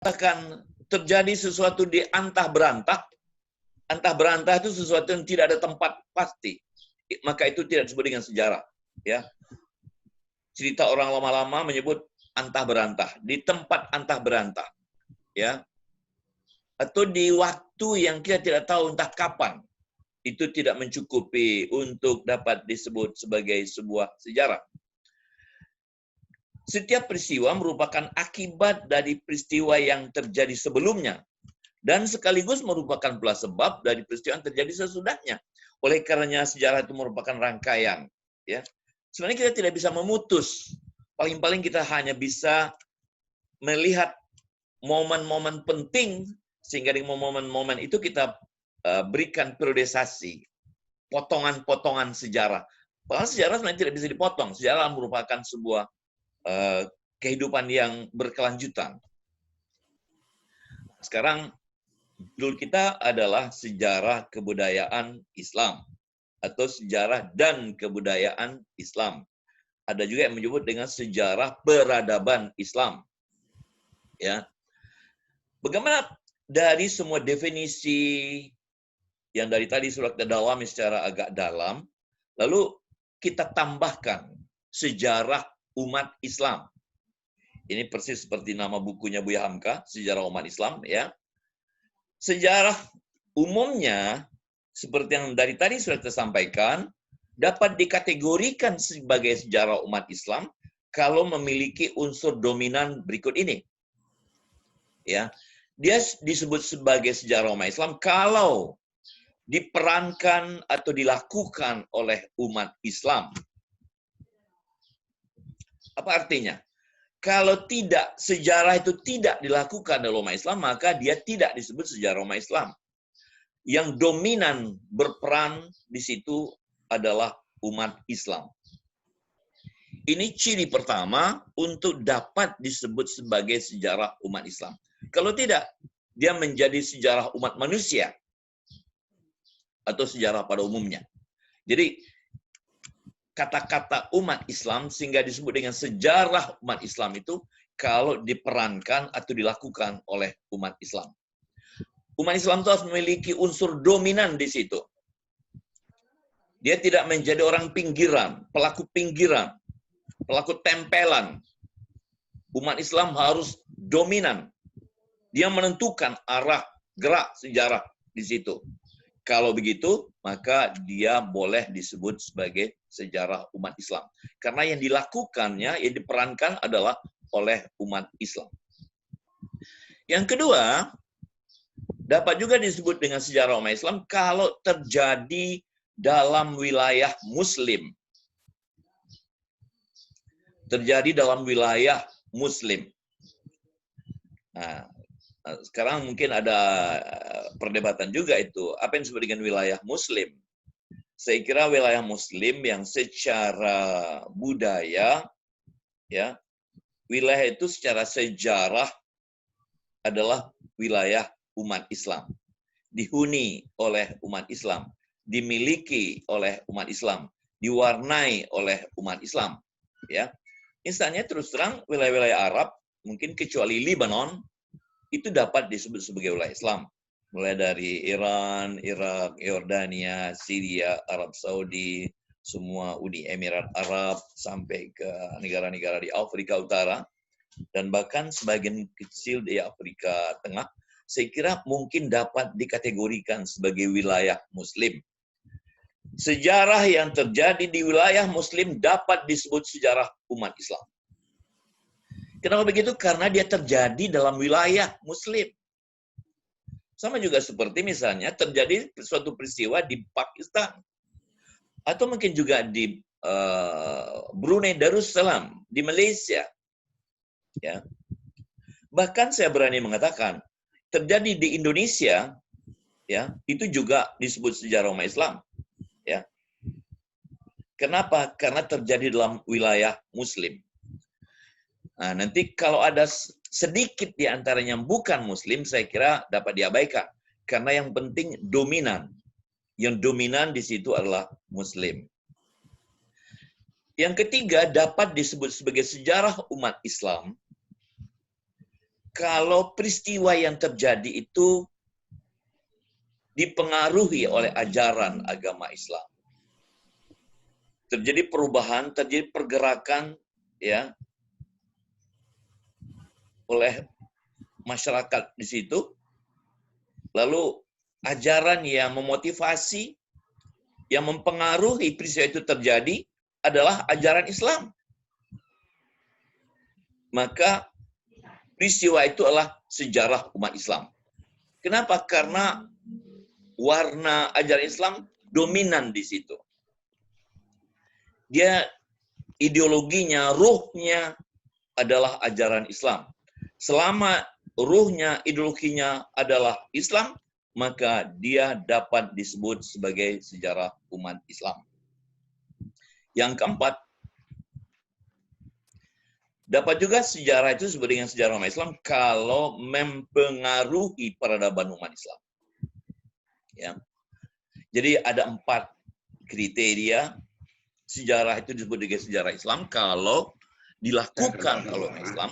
akan terjadi sesuatu di antah berantah itu sesuatu yang tidak ada tempat pasti. Maka itu tidak disebut dengan sejarah. Ya, cerita orang lama-lama menyebut antah berantah, di tempat antah berantah, ya, atau di waktu yang kita tidak tahu entah kapan. Itu tidak mencukupi untuk dapat disebut sebagai sebuah sejarah. Setiap peristiwa merupakan akibat dari peristiwa yang terjadi sebelumnya, dan sekaligus merupakan pula sebab dari peristiwa yang terjadi sesudahnya. Oleh karenanya sejarah itu merupakan rangkaian. Ya, sebenarnya kita tidak bisa memutus. Paling-paling kita hanya bisa melihat momen-momen penting, sehingga di momen-momen itu kita berikan periodisasi, potongan-potongan sejarah. Padahal sejarah sebenarnya tidak bisa dipotong. Sejarah merupakan sebuah kehidupan yang berkelanjutan. Sekarang judul kita adalah sejarah kebudayaan Islam atau sejarah dan kebudayaan Islam. Ada juga yang menyebut dengan sejarah peradaban Islam. Ya. Bagaimana dari semua definisi yang dari tadi sudah kita dalami secara agak dalam, lalu kita tambahkan sejarah umat Islam. Ini persis seperti nama bukunya Buya Hamka, Sejarah Umat Islam, ya. Sejarah umumnya, seperti yang dari tadi sudah kita sampaikan, dapat dikategorikan sebagai sejarah umat Islam kalau memiliki unsur dominan berikut ini. Ya, dia disebut sebagai sejarah umat Islam kalau diperankan atau dilakukan oleh umat Islam. Apa artinya? Kalau tidak, sejarah itu tidak dilakukan oleh umat Islam, maka dia tidak disebut sejarah umat Islam. Yang dominan berperan di situ adalah umat Islam. Ini ciri pertama untuk dapat disebut sebagai sejarah umat Islam. Kalau tidak, dia menjadi sejarah umat manusia atau sejarah pada umumnya. Jadi, kata-kata umat Islam sehingga disebut dengan sejarah umat Islam itu kalau diperankan atau dilakukan oleh umat Islam. Umat Islam itu harus memiliki unsur dominan di situ. Dia tidak menjadi orang pinggiran, pelaku tempelan. Umat Islam harus dominan. Dia menentukan arah gerak sejarah di situ. Kalau begitu, maka dia boleh disebut sebagai sejarah umat Islam. Karena yang dilakukannya, yang diperankan adalah oleh umat Islam. Yang kedua, dapat juga disebut dengan sejarah umat Islam kalau terjadi dalam wilayah Muslim. Terjadi dalam wilayah Muslim. Nah, sekarang mungkin ada perdebatan juga itu. Apa yang disebut dengan wilayah Muslim? Saya kira wilayah Muslim yang secara budaya, ya, wilayah itu secara sejarah adalah wilayah umat Islam. Dihuni oleh umat Islam. Dimiliki oleh umat Islam. Diwarnai oleh umat Islam. Ya, misalnya terus terang wilayah-wilayah Arab, mungkin kecuali Lebanon, itu dapat disebut sebagai wilayah Islam. Mulai dari Iran, Irak, Yordania, Syria, Arab Saudi, semua Uni Emirat Arab, sampai ke negara-negara di Afrika Utara, dan bahkan sebagian kecil di Afrika Tengah, saya kira mungkin dapat dikategorikan sebagai wilayah Muslim. Sejarah yang terjadi di wilayah Muslim dapat disebut sejarah umat Islam. Kenapa begitu? Karena dia terjadi dalam wilayah Muslim. Sama juga seperti misalnya terjadi suatu peristiwa di Pakistan. Atau mungkin juga di Brunei Darussalam, di Malaysia. Ya. Bahkan saya berani mengatakan, terjadi di Indonesia, ya, itu juga disebut sejarah umat Islam. Ya. Kenapa? Karena terjadi dalam wilayah Muslim. Nah, nanti kalau ada sedikit di antaranya yang bukan Muslim, saya kira dapat diabaikan. Karena yang penting dominan. Yang dominan di situ adalah Muslim. Yang ketiga, dapat disebut sebagai sejarah umat Islam kalau peristiwa yang terjadi itu dipengaruhi oleh ajaran agama Islam. Terjadi perubahan, terjadi pergerakan ya oleh masyarakat di situ. Lalu ajaran yang memotivasi, yang mempengaruhi peristiwa itu terjadi adalah ajaran Islam. Maka peristiwa itu adalah sejarah umat Islam. Kenapa? Karena warna ajaran Islam dominan di situ. Dia ideologinya, ruhnya adalah ajaran Islam. Selama ruhnya, ideologinya adalah Islam, maka dia dapat disebut sebagai sejarah umat Islam. Yang keempat, dapat juga sejarah itu disebut dengan sejarah umat Islam kalau mempengaruhi peradaban umat Islam. Ya. Jadi ada 4 kriteria sejarah itu disebut dengan sejarah Islam kalau dilakukan oleh umat Islam,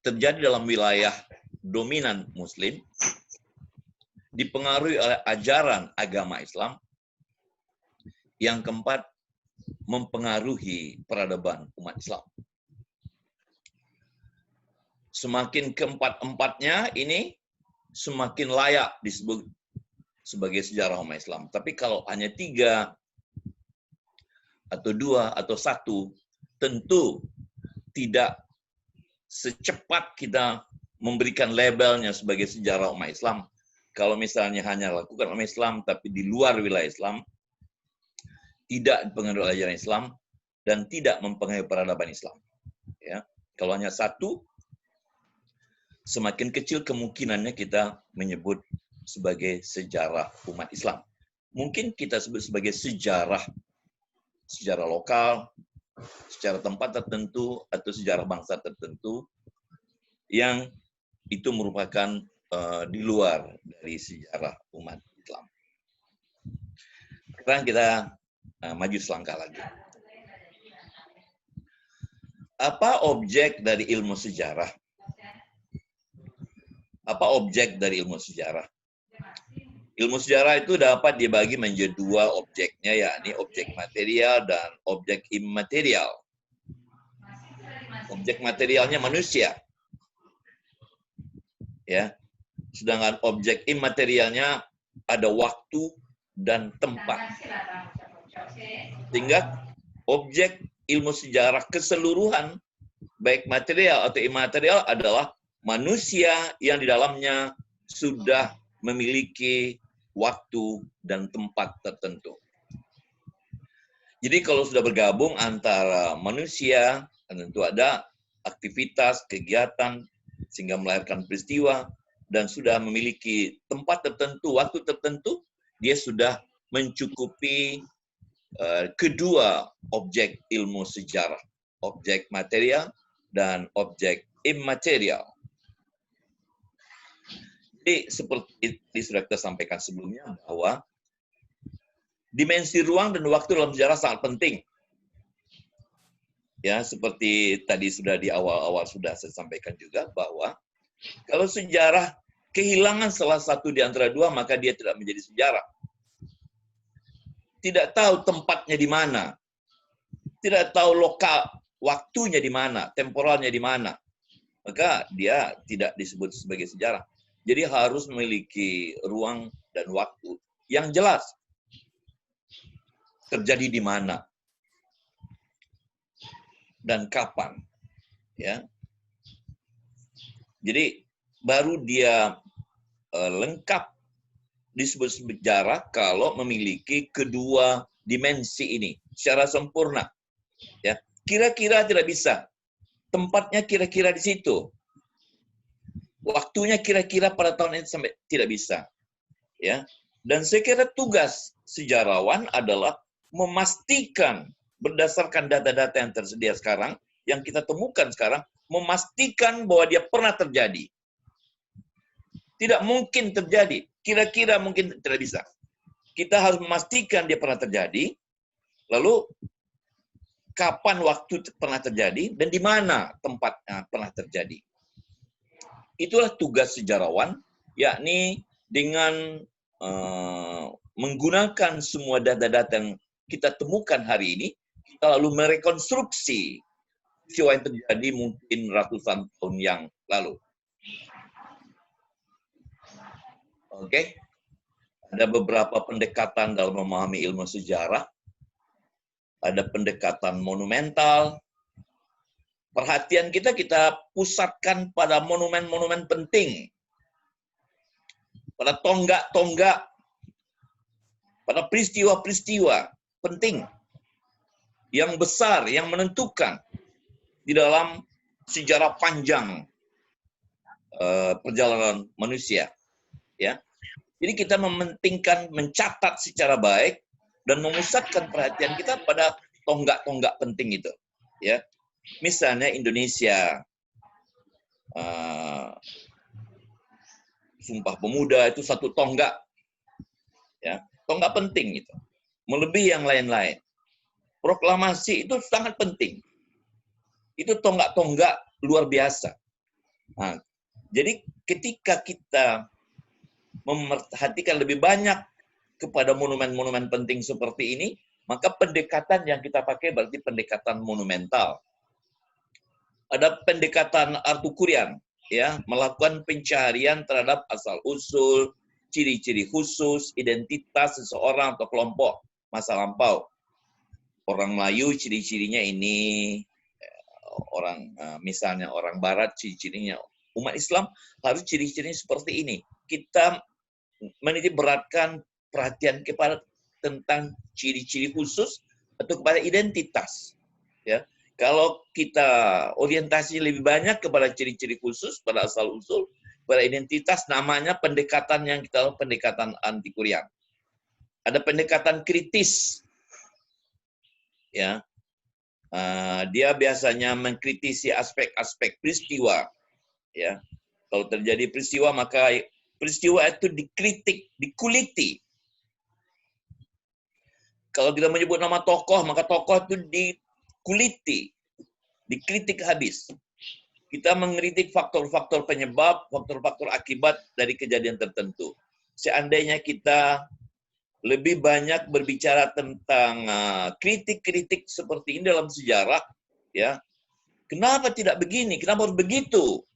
terjadi dalam wilayah dominan Muslim, dipengaruhi oleh ajaran agama Islam. Yang keempat, mempengaruhi peradaban umat Islam. Semakin keempat-empatnya ini, semakin layak disebut sebagai sejarah umat Islam. Tapi kalau hanya 3, atau 2, atau 1, tentu tidak secepat kita memberikan labelnya sebagai sejarah umat Islam. Kalau misalnya hanya lakukan umat Islam, tapi di luar wilayah Islam, tidak dipengaruhi oleh ajaran Islam, dan tidak mempengaruhi peradaban Islam. Ya. Kalau hanya 1, semakin kecil kemungkinannya kita menyebut sebagai sejarah umat Islam. Mungkin kita sebut sebagai sejarah lokal, sejarah tempat tertentu, atau sejarah bangsa tertentu, yang itu merupakan di luar dari sejarah umat Islam. Sekarang kita maju selangkah lagi. Apa objek dari ilmu sejarah? Apa objek dari ilmu sejarah? Ilmu sejarah itu dapat dibagi menjadi 2 objeknya, yakni objek material dan objek imaterial. Objek materialnya manusia, ya. Sedangkan objek imaterialnya ada waktu dan tempat. Sehingga objek ilmu sejarah keseluruhan, baik material atau imaterial, adalah manusia yang di dalamnya sudah memiliki waktu dan tempat tertentu. Jadi kalau sudah bergabung antara manusia, tentu ada aktivitas, kegiatan, sehingga melahirkan peristiwa, dan sudah memiliki tempat tertentu, waktu tertentu, dia sudah mencukupi kedua objek ilmu sejarah, objek material dan objek imaterial. Jadi seperti sudah kita sampaikan sebelumnya bahwa dimensi ruang dan waktu dalam sejarah sangat penting. Ya, seperti tadi sudah di awal-awal sudah saya sampaikan juga bahwa kalau sejarah kehilangan salah satu di antara 2, maka dia tidak menjadi sejarah. Tidak tahu tempatnya di mana. Tidak tahu lokal, waktunya di mana, temporalnya di mana. Maka dia tidak disebut sebagai sejarah. Jadi harus memiliki ruang dan waktu yang jelas. Terjadi di mana dan kapan. Ya. Jadi baru dia lengkap disebut sejarah kalau memiliki kedua dimensi ini secara sempurna. Ya. Kira-kira tidak bisa. Tempatnya kira-kira di situ. Waktunya kira-kira pada tahun ini sampai tidak bisa. Ya. Dan saya kira tugas sejarawan adalah memastikan berdasarkan data-data yang tersedia sekarang, yang kita temukan sekarang, memastikan bahwa dia pernah terjadi. Tidak mungkin terjadi. Kira-kira mungkin tidak bisa. Kita harus memastikan dia pernah terjadi, lalu kapan waktu pernah terjadi, dan di mana tempatnya pernah terjadi. itulah tugas sejarawan, yakni dengan menggunakan semua data-data yang kita temukan hari ini, kita lalu merekonstruksi peristiwa yang terjadi mungkin ratusan tahun yang lalu. Oke, ada beberapa pendekatan dalam memahami ilmu sejarah. Ada pendekatan monumental. Perhatian kita pusatkan pada monumen-monumen penting. Pada tonggak-tonggak. Pada peristiwa-peristiwa penting. Yang besar, yang menentukan di dalam sejarah panjang perjalanan manusia. Ya. Jadi kita mementingkan, mencatat secara baik, dan memusatkan perhatian kita pada tonggak-tonggak penting itu. Ya. Misalnya Indonesia, Sumpah Pemuda itu satu tonggak, ya, tonggak penting itu, melebihi yang lain-lain. Proklamasi itu sangat penting, itu tonggak-tonggak luar biasa. Nah, jadi ketika kita memperhatikan lebih banyak kepada monumen-monumen penting seperti ini, maka pendekatan yang kita pakai berarti pendekatan monumental. Ada pendekatan artukurian, ya, melakukan pencarian terhadap asal-usul, ciri-ciri khusus, identitas seseorang atau kelompok masa lampau. Orang Melayu ciri-cirinya ini, misalnya orang Barat ciri-cirinya, umat Islam harus ciri-cirinya seperti ini. Kita menitik beratkan perhatian kepada tentang ciri-ciri khusus atau kepada identitas. Ya, kalau kita orientasi lebih banyak kepada ciri-ciri khusus, pada asal-usul, pada identitas, namanya pendekatan yang kita lakukan pendekatan antikurian. Ada pendekatan kritis, ya. Dia biasanya mengkritisi aspek-aspek peristiwa. Ya, kalau terjadi peristiwa maka peristiwa itu dikritik, dikuliti. Kalau kita menyebut nama tokoh, maka tokoh itu dikuliti, dikritik habis. Kita mengkritik faktor-faktor penyebab, faktor-faktor akibat dari kejadian tertentu. Seandainya kita lebih banyak berbicara tentang kritik-kritik seperti ini dalam sejarah, ya, kenapa tidak begini, kenapa harus begitu,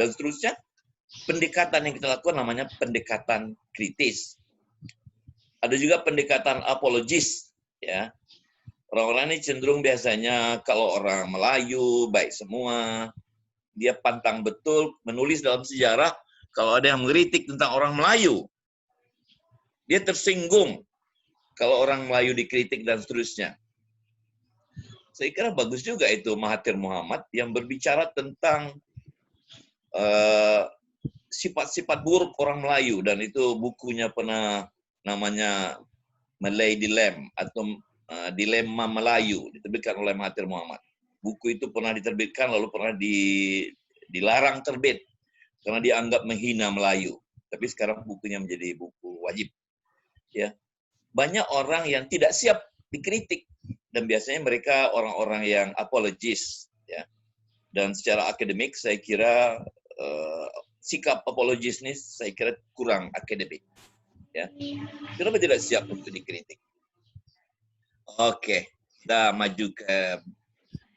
dan seterusnya. Pendekatan yang kita lakukan namanya pendekatan kritis. Ada juga pendekatan apologis, ya. Orang-orang ini cenderung biasanya kalau orang Melayu baik semua, dia pantang betul menulis dalam sejarah kalau ada yang mengkritik tentang orang Melayu. Dia tersinggung kalau orang Melayu dikritik dan seterusnya. Saya kira bagus juga itu Mahathir Muhammad yang berbicara tentang sifat-sifat buruk orang Melayu, dan itu bukunya pernah namanya Malay Dilemma atau Dilema Melayu, diterbitkan oleh Mahathir Muhammad. Buku itu pernah diterbitkan lalu pernah dilarang terbit karena dianggap menghina Melayu. Tapi sekarang bukunya menjadi buku wajib. Ya, banyak orang yang tidak siap dikritik dan biasanya mereka orang-orang yang apologis. Ya, dan secara akademik saya kira sikap apologis ini saya kira kurang akademik. Ya, kenapa tidak siap untuk dikritik? Oke, kita maju ke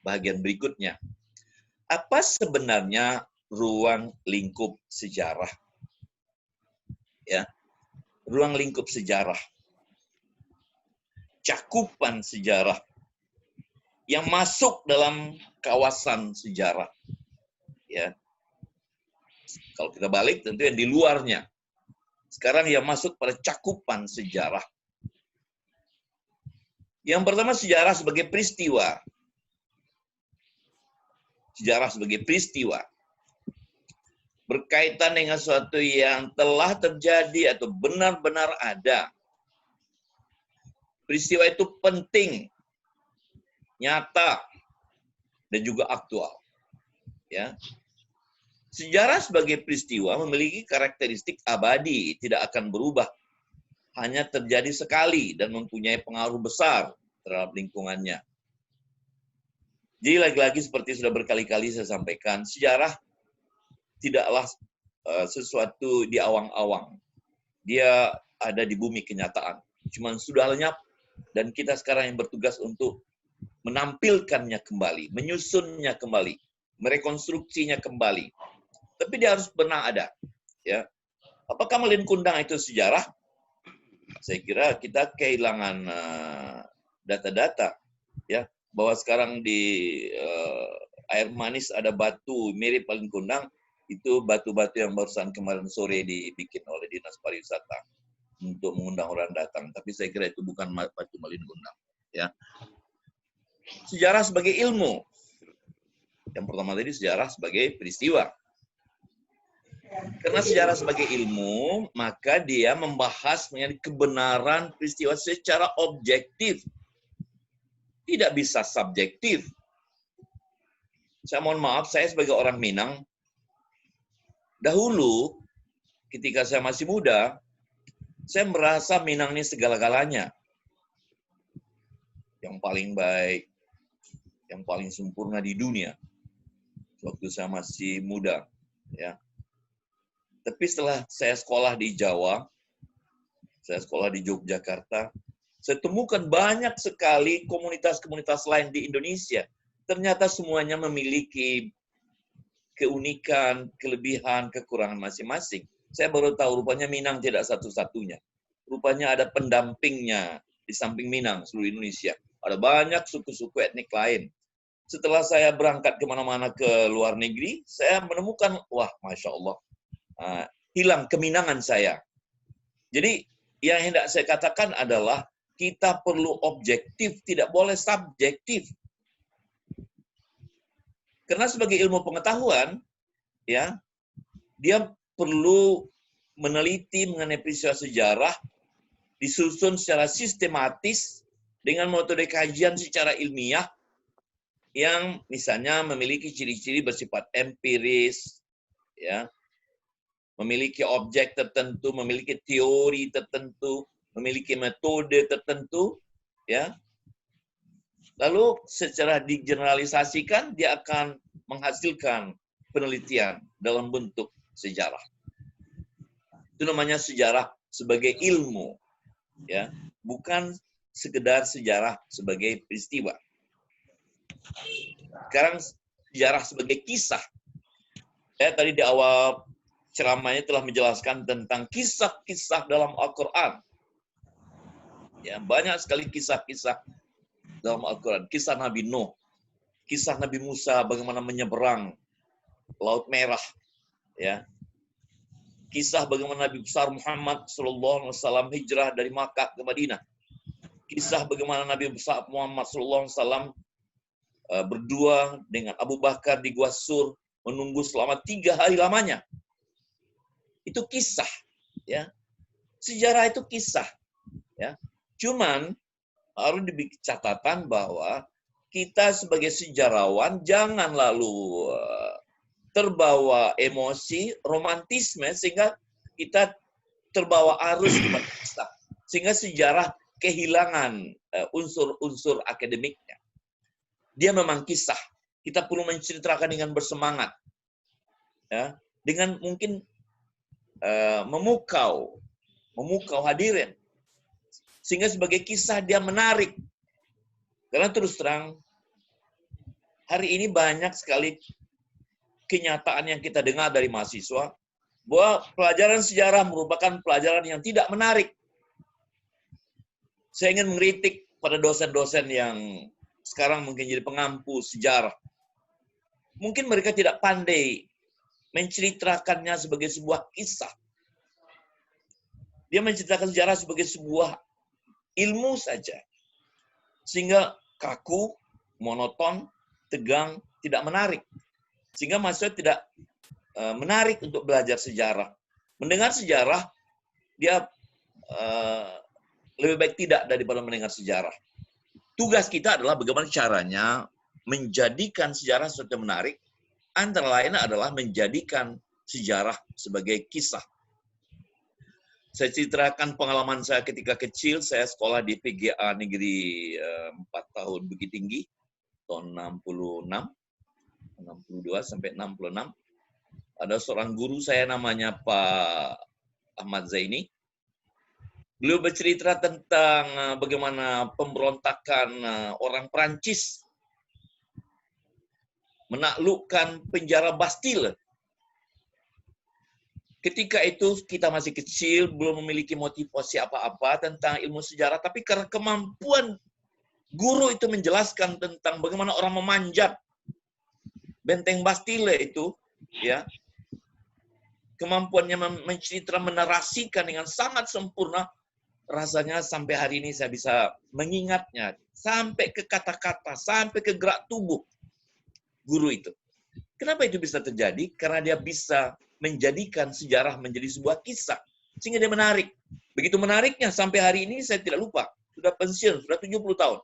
bagian berikutnya. Apa sebenarnya ruang lingkup sejarah? Ya, ruang lingkup sejarah, cakupan sejarah yang masuk dalam kawasan sejarah. Ya, kalau kita balik tentu yang di luarnya. Sekarang yang masuk pada cakupan sejarah. Yang pertama sejarah sebagai peristiwa. Sejarah sebagai peristiwa. Berkaitan dengan sesuatu yang telah terjadi atau benar-benar ada. Peristiwa itu penting, nyata, dan juga aktual. Ya. Sejarah sebagai peristiwa memiliki karakteristik abadi, tidak akan berubah. Hanya terjadi sekali dan mempunyai pengaruh besar terhadap lingkungannya. Jadi lagi-lagi seperti sudah berkali-kali saya sampaikan, sejarah tidaklah sesuatu di awang-awang. Dia ada di bumi kenyataan. Cuman sudah lenyap, dan kita sekarang yang bertugas untuk menampilkannya kembali, menyusunnya kembali, merekonstruksinya kembali. Tapi dia harus pernah ada. Ya. Apakah Malin Kundang itu sejarah? Saya kira kita kehilangan data-data, ya, bahwa sekarang di air manis ada batu mirip Malin Kundang. Itu batu-batu yang barusan kemarin sore dibikin oleh Dinas Pariwisata untuk mengundang orang datang. Tapi saya kira itu bukan batu Malin Kundang. Ya. Sejarah sebagai ilmu. Yang pertama tadi sejarah sebagai peristiwa. Karena sejarah sebagai ilmu, maka dia membahas mengenai kebenaran peristiwa secara objektif. Tidak bisa subjektif. Saya mohon maaf, saya sebagai orang Minang, dahulu ketika saya masih muda, saya merasa Minang ini segala-galanya. Yang paling baik, yang paling sempurna di dunia. Waktu saya masih muda, ya. Tapi setelah saya sekolah di Jawa, saya sekolah di Yogyakarta, saya temukan banyak sekali komunitas-komunitas lain di Indonesia. Ternyata semuanya memiliki keunikan, kelebihan, kekurangan masing-masing. Saya baru tahu rupanya Minang tidak satu-satunya. Rupanya ada pendampingnya di samping Minang seluruh Indonesia. Ada banyak suku-suku etnik lain. Setelah saya berangkat kemana-mana ke luar negeri, saya menemukan, wah, Masya Allah, hilang keminangan saya. Jadi yang hendak saya katakan adalah kita perlu objektif, tidak boleh subjektif. Karena sebagai ilmu pengetahuan, ya, dia perlu meneliti mengenai peristiwa sejarah, disusun secara sistematis dengan metode kajian secara ilmiah yang misalnya memiliki ciri-ciri bersifat empiris, ya, memiliki objek tertentu, memiliki teori tertentu, memiliki metode tertentu, ya. Lalu secara digeneralisasikan dia akan menghasilkan penelitian dalam bentuk sejarah. Itu namanya sejarah sebagai ilmu, ya, bukan sekedar sejarah sebagai peristiwa. Sekarang sejarah sebagai kisah. Saya tadi di awal ceramahnya telah menjelaskan tentang kisah-kisah dalam Al-Quran. Ya, banyak sekali kisah-kisah dalam Al-Quran. Kisah Nabi Nuh, kisah Nabi Musa bagaimana menyeberang Laut Merah, ya. Kisah bagaimana Nabi besar Muhammad SAW hijrah dari Makkah ke Madinah. Kisah bagaimana Nabi besar Muhammad SAW berdua dengan Abu Bakar di Gua Sur menunggu selama 3 hari lamanya. Itu kisah, ya. Sejarah itu kisah, ya. Cuman harus dibikin catatan bahwa kita sebagai sejarawan jangan lalu terbawa emosi, romantisme sehingga kita terbawa arus kepada kisah. Sehingga sejarah kehilangan unsur-unsur akademiknya. Dia memang kisah. Kita perlu menceritakan dengan bersemangat, ya, dengan mungkin memukau hadirin, sehingga sebagai kisah dia menarik. Karena terus terang, hari ini banyak sekali kenyataan yang kita dengar dari mahasiswa bahwa pelajaran sejarah merupakan pelajaran yang tidak menarik. Saya ingin mengkritik pada dosen-dosen yang sekarang mungkin jadi pengampu sejarah. Mungkin mereka tidak pandai menceritakannya sebagai sebuah kisah. Dia menceritakan sejarah sebagai sebuah ilmu saja. Sehingga kaku, monoton, tegang, tidak menarik. Sehingga mahasiswa tidak menarik untuk belajar sejarah. Mendengar sejarah, dia lebih baik tidak daripada mendengar sejarah. Tugas kita adalah bagaimana caranya menjadikan sejarah sesuatu yang menarik, antara lain adalah menjadikan sejarah sebagai kisah. Saya ceritakan pengalaman saya ketika kecil, saya sekolah di PGA Negeri 4 tahun Bukit Tinggi, tahun 62 sampai 66. Ada seorang guru saya namanya Pak Ahmad Zaini. Beliau bercerita tentang bagaimana pemberontakan orang Prancis menaklukkan penjara Bastille. Ketika itu kita masih kecil, belum memiliki motivasi apa-apa tentang ilmu sejarah, tapi karena kemampuan guru itu menjelaskan tentang bagaimana orang memanjat benteng Bastille itu, ya, kemampuannya mencerita, menarasikan dengan sangat sempurna, rasanya sampai hari ini saya bisa mengingatnya, sampai ke kata-kata, sampai ke gerak tubuh guru itu. Kenapa itu bisa terjadi? Karena dia bisa menjadikan sejarah menjadi sebuah kisah. Sehingga dia menarik. Begitu menariknya, sampai hari ini saya tidak lupa. Sudah pensiun, sudah 70 tahun.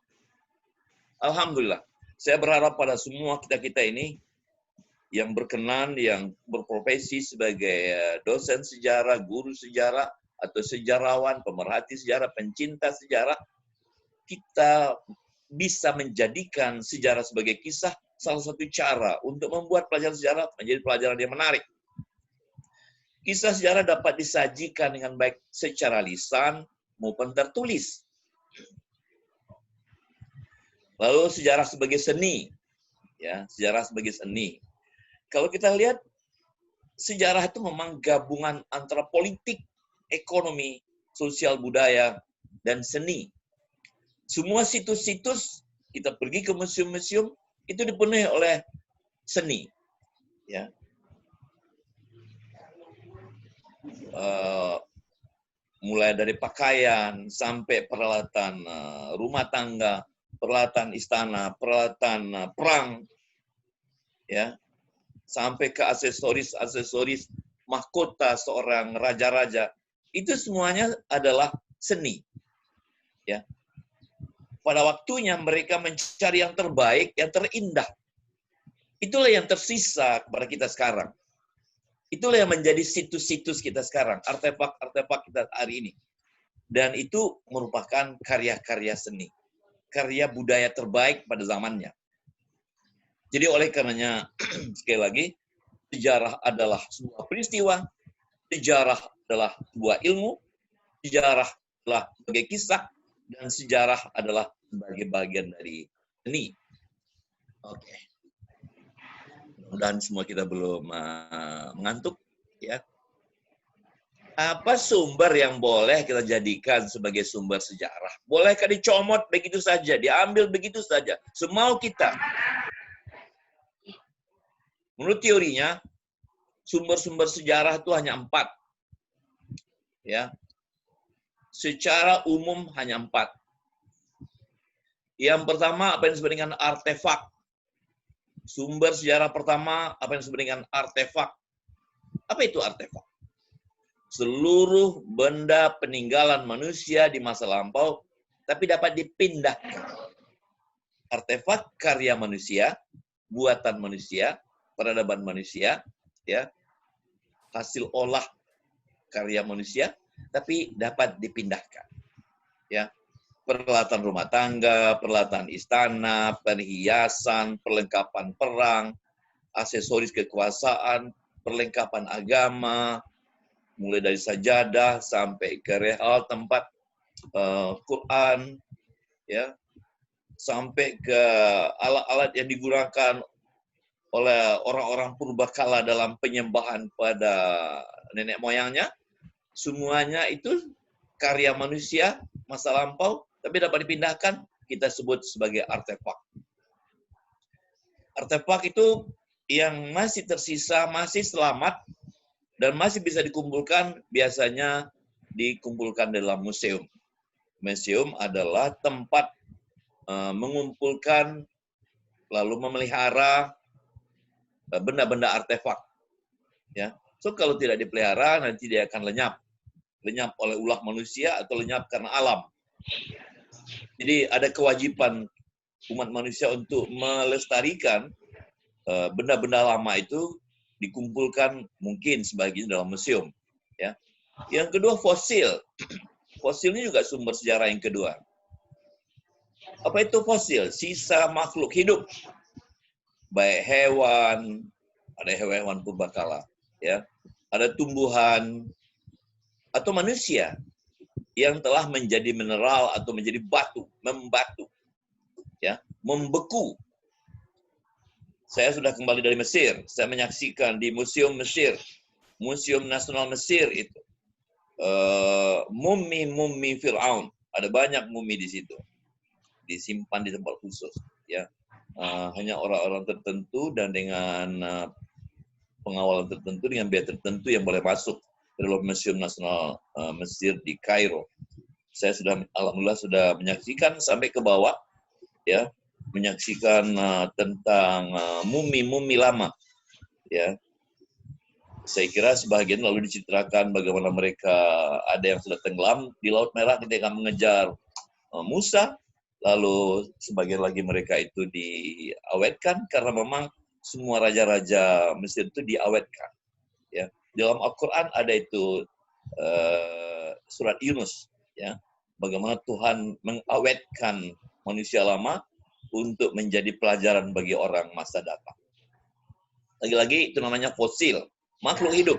Alhamdulillah. Saya berharap pada semua kita-kita ini yang berkenan, yang berprofesi sebagai dosen sejarah, guru sejarah, atau sejarawan, pemerhati sejarah, pencinta sejarah, kita bisa menjadikan sejarah sebagai kisah salah satu cara untuk membuat pelajaran sejarah menjadi pelajaran yang menarik. Kisah sejarah dapat disajikan dengan baik secara lisan maupun tertulis. Lalu sejarah sebagai seni, ya, sejarah sebagai seni. Kalau kita lihat sejarah itu memang gabungan antara politik, ekonomi, sosial budaya, dan seni. Semua situs-situs, kita pergi ke museum-museum, itu dipenuhi oleh seni. Ya. Mulai dari pakaian, sampai peralatan rumah tangga, peralatan istana, peralatan perang, ya, sampai ke aksesoris mahkota seorang raja-raja, itu semuanya adalah seni. Ya. Pada waktunya mereka mencari yang terbaik, yang terindah. Itulah yang tersisa kepada kita sekarang. Itulah yang menjadi situs-situs kita sekarang, artefak-artefak kita hari ini. Dan itu merupakan karya-karya seni, karya budaya terbaik pada zamannya. Jadi oleh karenanya, sekali lagi, sejarah adalah sebuah peristiwa, sejarah adalah sebuah ilmu, sejarah adalah sebagai kisah, dan sejarah adalah sebagai bagian dari seni. Oke. Mudah-mudahan semua kita belum mengantuk, ya. Apa sumber yang boleh kita jadikan sebagai sumber sejarah? Bolehkah dicomot begitu saja, diambil begitu saja, semau kita? Menurut teorinya, sumber-sumber sejarah itu hanya 4. Ya. Secara umum hanya 4. Yang pertama, apa yang disebut dengan artefak. Sumber sejarah pertama, apa yang disebut dengan artefak. Apa itu artefak? Seluruh benda peninggalan manusia di masa lampau, tapi dapat dipindahkan. Artefak karya manusia, buatan manusia, peradaban manusia, ya, hasil olah karya manusia, tapi dapat dipindahkan. Ya. Peralatan rumah tangga, peralatan istana, perhiasan, perlengkapan perang, aksesoris kekuasaan, perlengkapan agama, mulai dari sajadah sampai ke rehal tempat Quran, ya, sampai ke alat-alat yang digunakan oleh orang-orang purbakala dalam penyembahan pada nenek moyangnya, semuanya itu karya manusia masa lampau, tapi dapat dipindahkan, kita sebut sebagai artefak. Artefak itu yang masih tersisa, masih selamat, dan masih bisa dikumpulkan, biasanya dikumpulkan dalam museum. Museum adalah tempat mengumpulkan, lalu memelihara benda-benda artefak. Ya. So, kalau tidak dipelihara, nanti dia akan lenyap. Lenyap oleh ulah manusia atau lenyap karena alam. Jadi ada kewajiban umat manusia untuk melestarikan benda-benda lama itu, dikumpulkan mungkin sebagian dalam museum. Ya. Yang kedua, fosil. Fosil ini juga sumber sejarah yang kedua. Apa itu fosil? Sisa makhluk hidup. Baik hewan, ada hewan purbakala. ya. Ada tumbuhan atau manusia yang telah menjadi mineral atau menjadi batu, membatu, ya, membeku. Saya sudah kembali dari Mesir, saya menyaksikan di Museum Mesir, Museum Nasional Mesir itu, mumi-mumi Fir'aun, ada banyak mumi di situ, disimpan di tempat khusus, ya. Hanya orang-orang tertentu dan dengan pengawalan tertentu, dengan biaya tertentu yang boleh masuk ke dalam Museum Nasional Mesir di Kairo. Saya sudah, alhamdulillah, sudah menyaksikan sampai ke bawah, ya, menyaksikan tentang mumi-mumi lama, ya. Saya kira sebagian lalu dicitrakan bagaimana mereka ada yang sudah tenggelam di Laut Merah ketika mengejar Musa, lalu sebagian lagi mereka itu diawetkan karena memang semua raja-raja Mesir itu diawetkan, ya. Dalam Al-Quran ada itu surat Yunus, ya, bagaimana Tuhan mengawetkan manusia lama untuk menjadi pelajaran bagi orang masa datang. Lagi-lagi itu namanya fosil, makhluk hidup.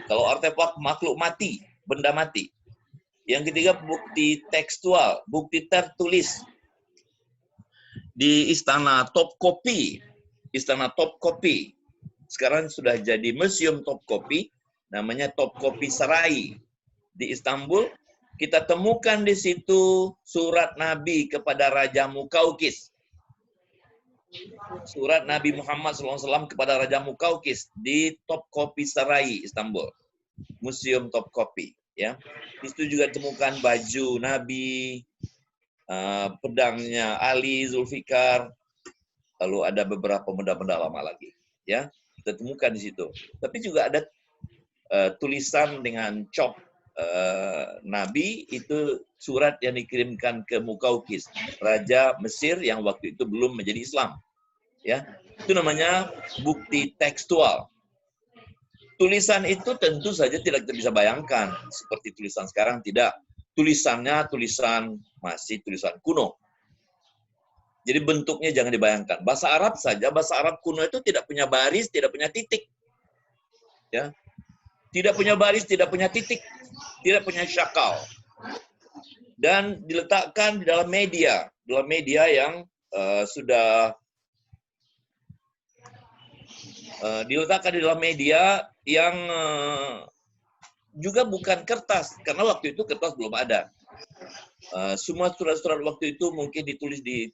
Kalau artefak, makhluk mati, benda mati. Yang ketiga, bukti tekstual, bukti tertulis. Di Istana Topkapi, Istana Topkapi, sekarang sudah jadi Museum Topkapi, namanya Topkapi Sarai di Istanbul. Kita temukan di situ surat Nabi kepada Raja Mukaukis. Surat Nabi Muhammad SAW kepada Raja Mukaukis di Topkapi Sarai, Istanbul. Museum Topkapi. Ya. Di situ juga ditemukan baju Nabi, pedangnya Ali, Zulfikar, lalu ada beberapa benda-benda lama lagi. Ya, kita temukan di situ. Tapi juga ada tulisan dengan cop Nabi, itu surat yang dikirimkan ke Mukaukis, Raja Mesir yang waktu itu belum menjadi Islam. Ya, itu namanya bukti tekstual. Tulisan itu tentu saja tidak kita bisa bayangkan seperti tulisan sekarang, tidak. Tulisannya masih tulisan kuno. Jadi bentuknya jangan dibayangkan. Bahasa Arab saja, bahasa Arab kuno itu tidak punya baris, tidak punya titik. Ya. Tidak punya baris, tidak punya titik, tidak punya syakal. Dan diletakkan di dalam media yang sudah diletakkan di dalam media yang juga bukan kertas, karena waktu itu kertas belum ada. Semua surat-surat waktu itu mungkin ditulis di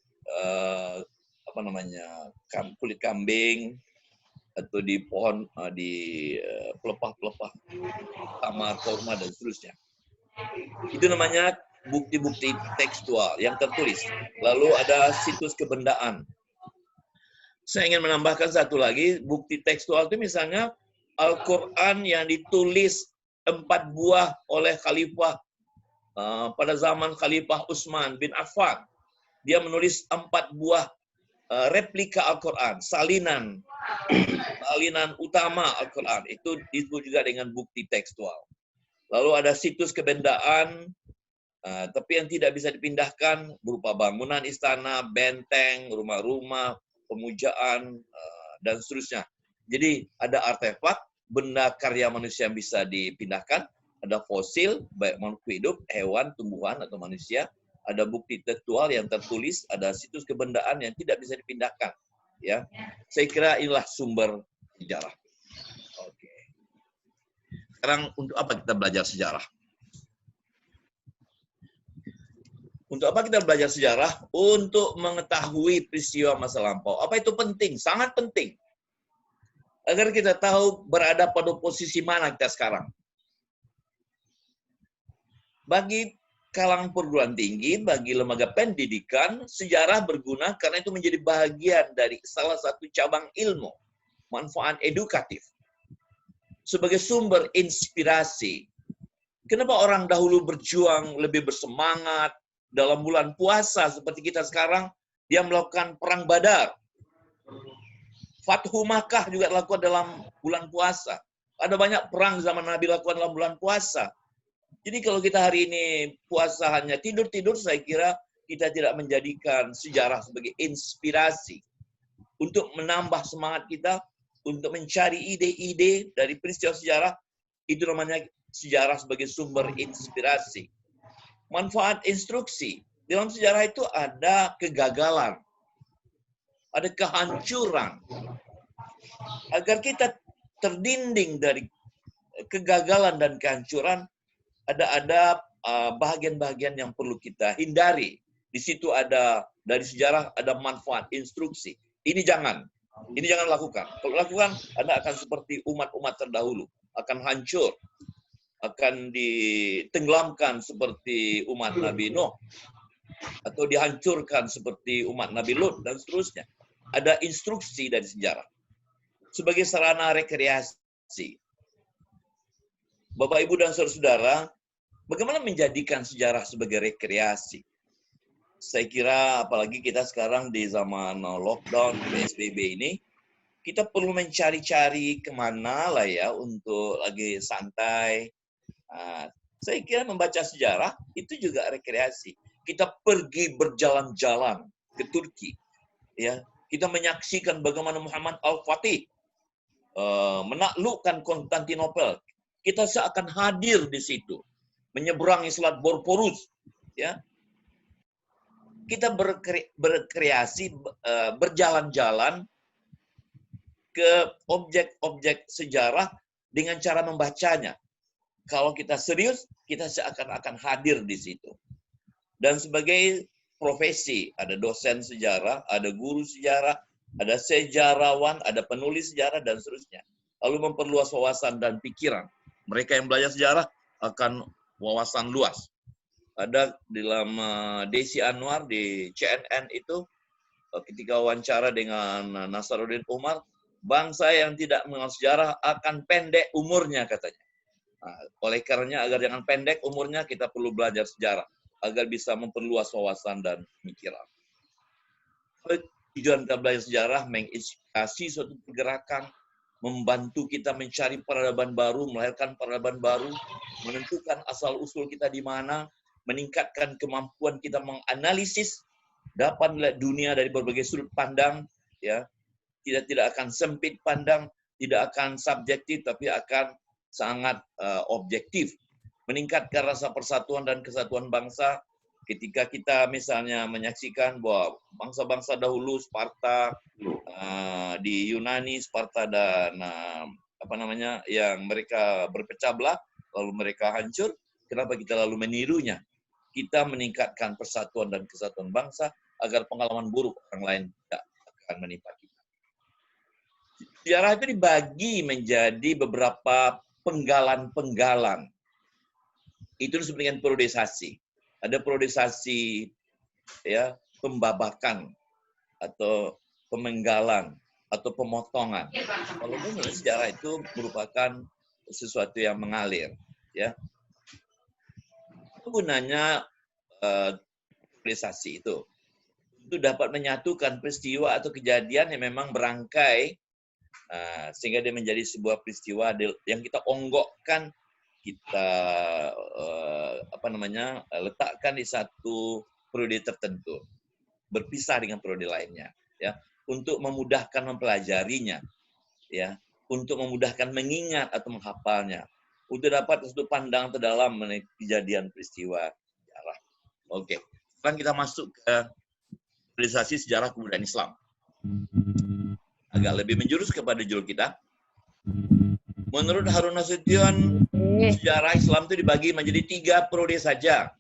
kulit kambing atau di pohon, di pelepah-pelepah tamar, korma, dan seterusnya. Itu namanya bukti-bukti tekstual yang tertulis. Lalu ada situs kebendaan. Saya ingin menambahkan satu lagi, bukti tekstual itu misalnya Al-Quran yang ditulis 4 buah oleh Khalifah pada zaman Khalifah Utsman bin Affan. Dia menulis 4 buah replika Al-Quran, salinan utama Al-Quran. Itu disebut juga dengan bukti tekstual. Lalu ada situs kebendaan, tapi yang tidak bisa dipindahkan, berupa bangunan istana, benteng, rumah-rumah, pemujaan, dan seterusnya. Jadi ada artefak, benda karya manusia yang bisa dipindahkan, ada fosil, baik makhluk hidup, hewan, tumbuhan, atau manusia, ada bukti tekstual yang tertulis, ada situs kebendaan yang tidak bisa dipindahkan. Ya, saya kira inilah sumber sejarah. Oke. Sekarang untuk apa kita belajar sejarah? Untuk apa kita belajar sejarah? Untuk mengetahui peristiwa masa lampau. Apa itu penting? Sangat penting. Agar kita tahu berada pada posisi mana kita sekarang. Bagi kalangan perguruan tinggi, bagi lembaga pendidikan, sejarah berguna karena itu menjadi bagian dari salah satu cabang ilmu, manfaat edukatif. Sebagai sumber inspirasi. Kenapa orang dahulu berjuang lebih bersemangat dalam bulan puasa seperti kita sekarang, dia melakukan perang Badar. Fathu Makkah juga dilakukan dalam bulan puasa. Ada banyak perang zaman Nabi lakukan dalam bulan puasa. Jadi kalau kita hari ini puasa hanya tidur-tidur, saya kira kita tidak menjadikan sejarah sebagai inspirasi untuk menambah semangat kita untuk mencari ide-ide dari peristiwa sejarah, itu namanya sejarah sebagai sumber inspirasi. Manfaat instruksi. Dalam sejarah itu ada kegagalan, ada kehancuran. Agar kita terdinding dari kegagalan dan kehancuran, ada bahagian-bahagian yang perlu kita hindari. Di situ ada, dari sejarah ada manfaat instruksi. Ini jangan lakukan. Kalau lakukan, Anda akan seperti umat-umat terdahulu, akan hancur, akan ditenggelamkan seperti umat Nabi Nuh, atau dihancurkan seperti umat Nabi Lut, dan seterusnya. Ada instruksi dari sejarah. Sebagai sarana rekreasi. Bapak, Ibu, dan saudara-saudara, bagaimana menjadikan sejarah sebagai rekreasi? Saya kira apalagi kita sekarang di zaman lockdown, PSBB ini, kita perlu mencari-cari kemana lah ya untuk lagi santai. Saya kira membaca sejarah itu juga rekreasi. Kita pergi berjalan-jalan ke Turki, ya. Kita menyaksikan bagaimana Muhammad Al-Fatih menaklukkan Konstantinopel. Kita seakan hadir di situ, menyeberangi Selat Bosporus, ya. Kita berkreasi, berjalan-jalan ke objek-objek sejarah dengan cara membacanya. Kalau kita serius, kita seakan-akan hadir di situ. Dan sebagai profesi, ada dosen sejarah, ada guru sejarah, ada sejarawan, ada penulis sejarah, dan seterusnya. Lalu memperluas wawasan dan pikiran. Mereka yang belajar sejarah akan wawasan luas. Ada dalam Desi Anwar di CNN itu, ketika wawancara dengan Nasaruddin Umar, bangsa yang tidak mengenal sejarah akan pendek umurnya, katanya. Nah, oleh karenanya, agar jangan pendek umurnya, kita perlu belajar sejarah, agar bisa memperluas wawasan dan pemikiran. Tujuan kita belajar sejarah, menginspirasi suatu pergerakan, membantu kita mencari peradaban baru, melahirkan peradaban baru, menentukan asal-usul kita di mana, meningkatkan kemampuan kita menganalisis, dapat melihat dunia dari berbagai sudut pandang, ya. Tidak akan sempit pandang, tidak akan subjektif, tapi akan sangat objektif. Meningkatkan rasa persatuan dan kesatuan bangsa ketika kita misalnya menyaksikan bahwa bangsa-bangsa dahulu, Sparta di Yunani, Sparta dan yang mereka berpecah belah, lalu mereka hancur. Kenapa kita lalu menirunya? Kita meningkatkan persatuan dan kesatuan bangsa agar pengalaman buruk orang lain tidak akan menimpa kita. Sejarah itu dibagi menjadi beberapa penggalan-penggalan. Itu disebut dengan periodisasi. Ada periodisasi, ya, pembabakan atau pemenggalan atau pemotongan. Kalau menurut sejarah itu merupakan sesuatu yang mengalir, ya. Gunanya periodisasi itu dapat menyatukan peristiwa atau kejadian yang memang berangkai, sehingga dia menjadi sebuah peristiwa yang kita onggokkan, kita letakkan di satu periode tertentu, berpisah dengan periode lainnya, ya, untuk memudahkan mempelajarinya, ya, untuk memudahkan mengingat atau menghafalnya, untuk dapat sudut pandang terdalam mengenai kejadian peristiwa sejarah. Oke, sekarang kita masuk ke periodisasi sejarah kebudayaan Islam. Agak lebih menjurus kepada judul kita. Menurut Harun Nasution, sejarah Islam itu dibagi menjadi 3 periode saja.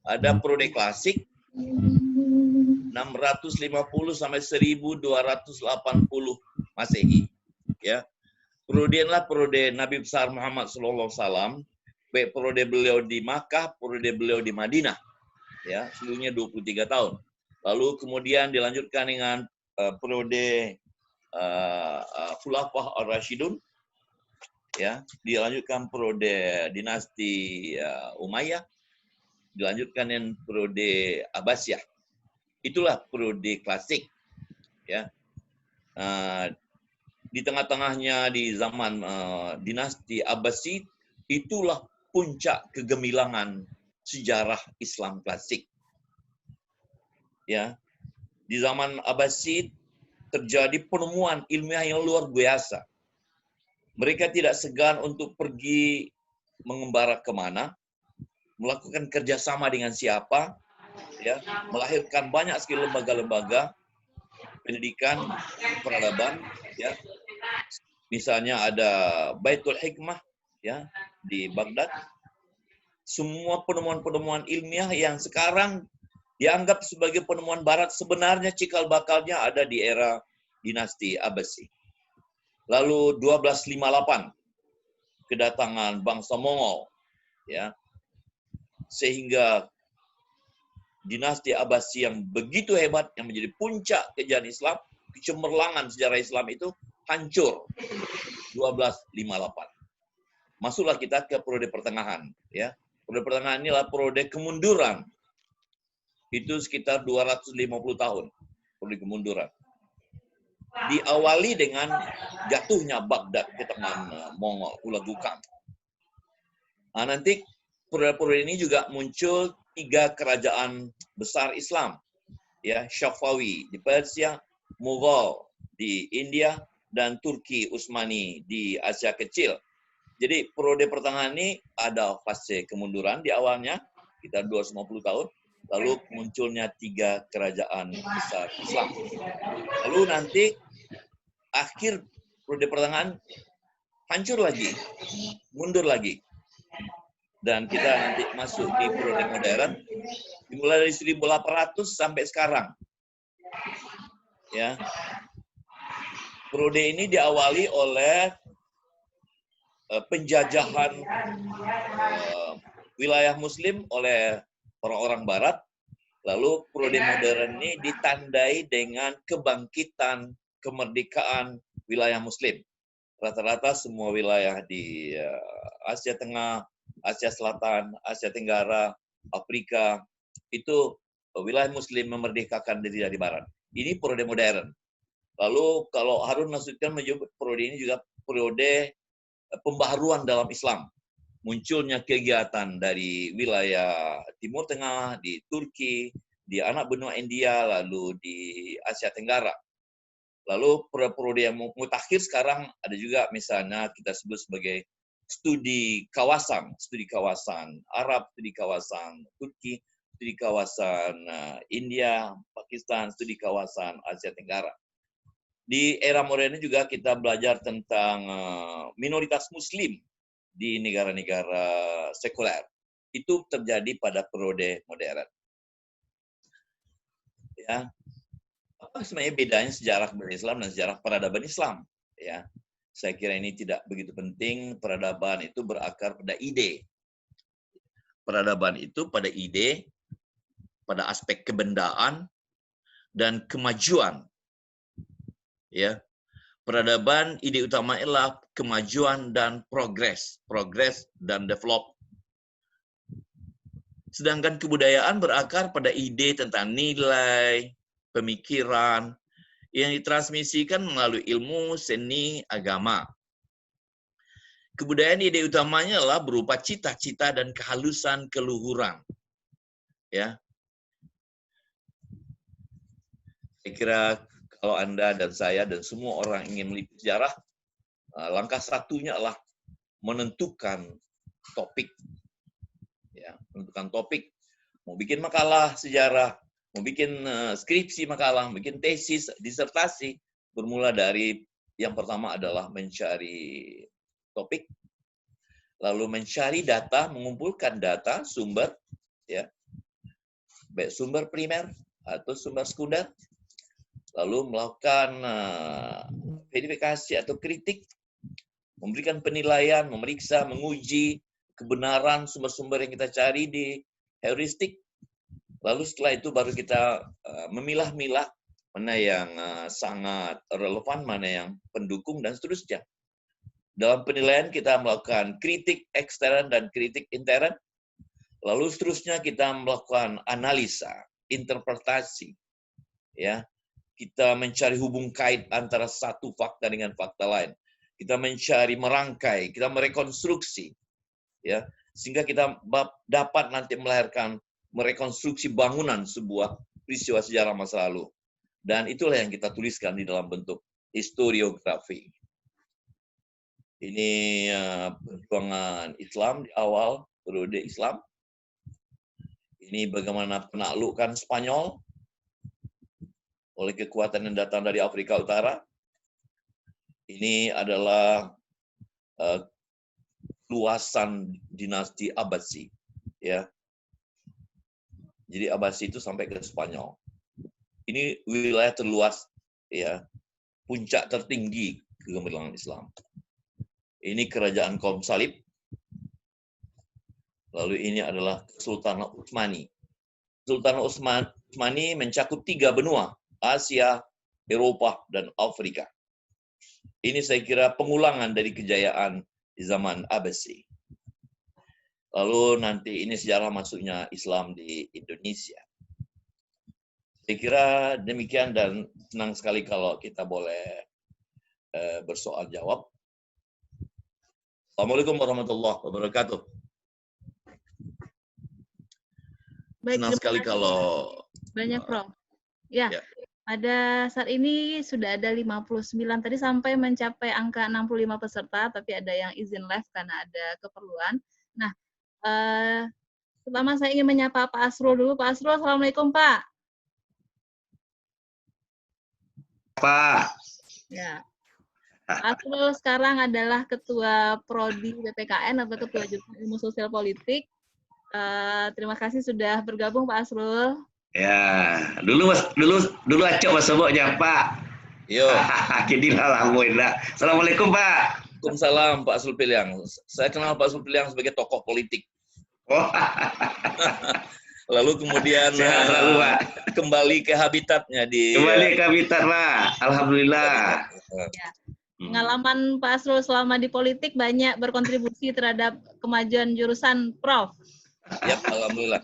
Ada periode klasik, 650 sampai 1280 Masehi. Ya. Periode Nabi besar Muhammad SAW, baik periode beliau di Makkah, periode beliau di Madinah. Ya, seluruhnya 23 tahun. Lalu kemudian dilanjutkan dengan periode Khulafah Ar-Rasyidun, ya, dilanjutkan periode dinasti Umayyah, dilanjutkan dengan periode Abbasiyah. Itulah periode klasik, ya. Di tengah-tengahnya di zaman dinasti Abbasid, itulah puncak kegemilangan sejarah Islam klasik. Ya, di zaman Abbasid terjadi penemuan ilmiah yang luar biasa. Mereka tidak segan untuk pergi mengembara kemana, melakukan kerjasama dengan siapa, ya, melahirkan banyak sekali lembaga-lembaga pendidikan peradaban, ya. Misalnya ada Baitul Hikmah, ya, di Baghdad. Semua penemuan-penemuan ilmiah yang sekarang dianggap sebagai penemuan Barat sebenarnya cikal bakalnya ada di era dinasti Abbasi. Lalu 1258 kedatangan bangsa Mongol, ya, sehingga dinasti Abbasi yang begitu hebat yang menjadi puncak kejayaan Islam, kecemerlangan sejarah Islam itu hancur 1258. Masuklah kita ke periode pertengahan, ya. Periode pertengahan inilah periode kemunduran. Itu sekitar 250 tahun periode kemunduran. Diawali dengan jatuhnya Baghdad ke tangan Mongol, Hulagu Khan. Nah, nanti periode ini juga muncul 3 kerajaan besar Islam, ya, Safawi di Persia, Mughal di India, dan Turki Utsmani di Asia Kecil. Jadi periode pertengahan ini ada fase kemunduran di awalnya, kita 250 tahun, lalu munculnya 3 kerajaan besar Islam. Lalu nanti akhir periode pertengahan hancur lagi, mundur lagi. Dan kita nanti masuk di periode modern, dimulai dari 1800 sampai sekarang. Ya. Periode ini diawali oleh penjajahan wilayah Muslim oleh orang-orang Barat. Lalu periode modern ini ditandai dengan kebangkitan kemerdekaan wilayah Muslim. Rata-rata semua wilayah di Asia Tengah, Asia Selatan, Asia Tenggara, Afrika, itu wilayah Muslim memerdekakan diri dari Barat. Ini periode modern. Lalu kalau Harun Nasution menyebut periode ini juga periode pembaharuan dalam Islam. Munculnya kegiatan dari wilayah Timur Tengah, di Turki, di anak benua India, lalu di Asia Tenggara. Lalu periode yang mutakhir sekarang ada juga misalnya kita sebut sebagai studi kawasan Arab, studi kawasan Turki, studi kawasan India, Pakistan, studi kawasan Asia Tenggara. Di era modern juga kita belajar tentang minoritas Muslim di negara-negara sekuler. Itu terjadi pada periode modern. Ya. Apa sebenarnya bedanya sejarah berislam dan sejarah peradaban Islam? Ya. Saya kira ini tidak begitu penting. Peradaban itu berakar pada ide. Peradaban itu pada ide, pada aspek kebendaan dan kemajuan. Ya. Peradaban ide utama ialah kemajuan dan progres dan develop. Sedangkan kebudayaan berakar pada ide tentang nilai, pemikiran, yang ditransmisikan melalui ilmu, seni, agama. Kebudayaan ide utamanya adalah berupa cita-cita dan kehalusan keluhuran. Ya. Saya kira kalau Anda dan saya dan semua orang ingin meliput sejarah, langkah satunya adalah menentukan topik. Ya, menentukan topik. Mau bikin makalah sejarah, mau bikin skripsi makalah, bikin tesis, disertasi, bermula dari yang pertama adalah mencari topik, lalu mencari data, mengumpulkan data, sumber, ya, baik sumber primer atau sumber sekunder, lalu melakukan verifikasi atau kritik, memberikan penilaian, memeriksa, menguji kebenaran sumber-sumber yang kita cari di heuristik. Lalu setelah itu baru kita memilah-milah mana yang sangat relevan, mana yang pendukung, dan seterusnya. Dalam penilaian kita melakukan kritik ekstern dan kritik intern. Lalu seterusnya kita melakukan analisa, interpretasi. Ya, kita mencari hubung kait antara satu fakta dengan fakta lain. Kita mencari merangkai, kita merekonstruksi. Ya, sehingga kita dapat nanti melahirkan merekonstruksi bangunan sebuah peristiwa sejarah masa lalu. Dan itulah yang kita tuliskan di dalam bentuk historiografi. Ini perjuangan Islam di awal periode Islam. Ini bagaimana penaklukan Spanyol oleh kekuatan yang datang dari Afrika Utara. Ini adalah luasan dinasti Abbasi, ya. Jadi Abbasi itu sampai ke Spanyol. Ini wilayah terluas, ya, puncak tertinggi kegemilangan Islam. Ini kerajaan kaum salib. Lalu ini adalah Kesultanan Utsmani. Kesultanan Utsmani mencakup 3 benua, Asia, Eropa, dan Afrika. Ini saya kira pengulangan dari kejayaan di zaman Abbasi. Lalu nanti ini sejarah masuknya Islam di Indonesia. Saya kira demikian dan senang sekali kalau kita boleh bersoal jawab. Assalamualaikum warahmatullahi wabarakatuh. Baik, senang sekali kalau banyak Prof. Ya. Pada saat ini sudah ada 59, tadi sampai mencapai angka 65 peserta, tapi ada yang izin live karena ada keperluan. Nah, pertama saya ingin menyapa Pak Asrul dulu. Pak Asrul, Assalamualaikum Pak. Pak. Ya. Pak Asrul sekarang adalah Ketua Prodi PPKN atau Ketua Jurusan Ilmu Sosial Politik. Terima kasih sudah bergabung Pak Asrul. Ya, dulu acok mas sebutnya Pak. Yo. Jadi alhamdulillah. Assalamualaikum Pak. Waalaikumsalam Pak Sulpiliang. Saya kenal Pak Sulpiliang sebagai tokoh politik. Oh. Lalu kemudian selalu, Pak. Kembali ke habitatnya di. Kembali ke habitat Pak. Alhamdulillah. Ya. Pengalaman Pak Asrul selama di politik banyak berkontribusi terhadap kemajuan jurusan Prof. Ya, alhamdulillah.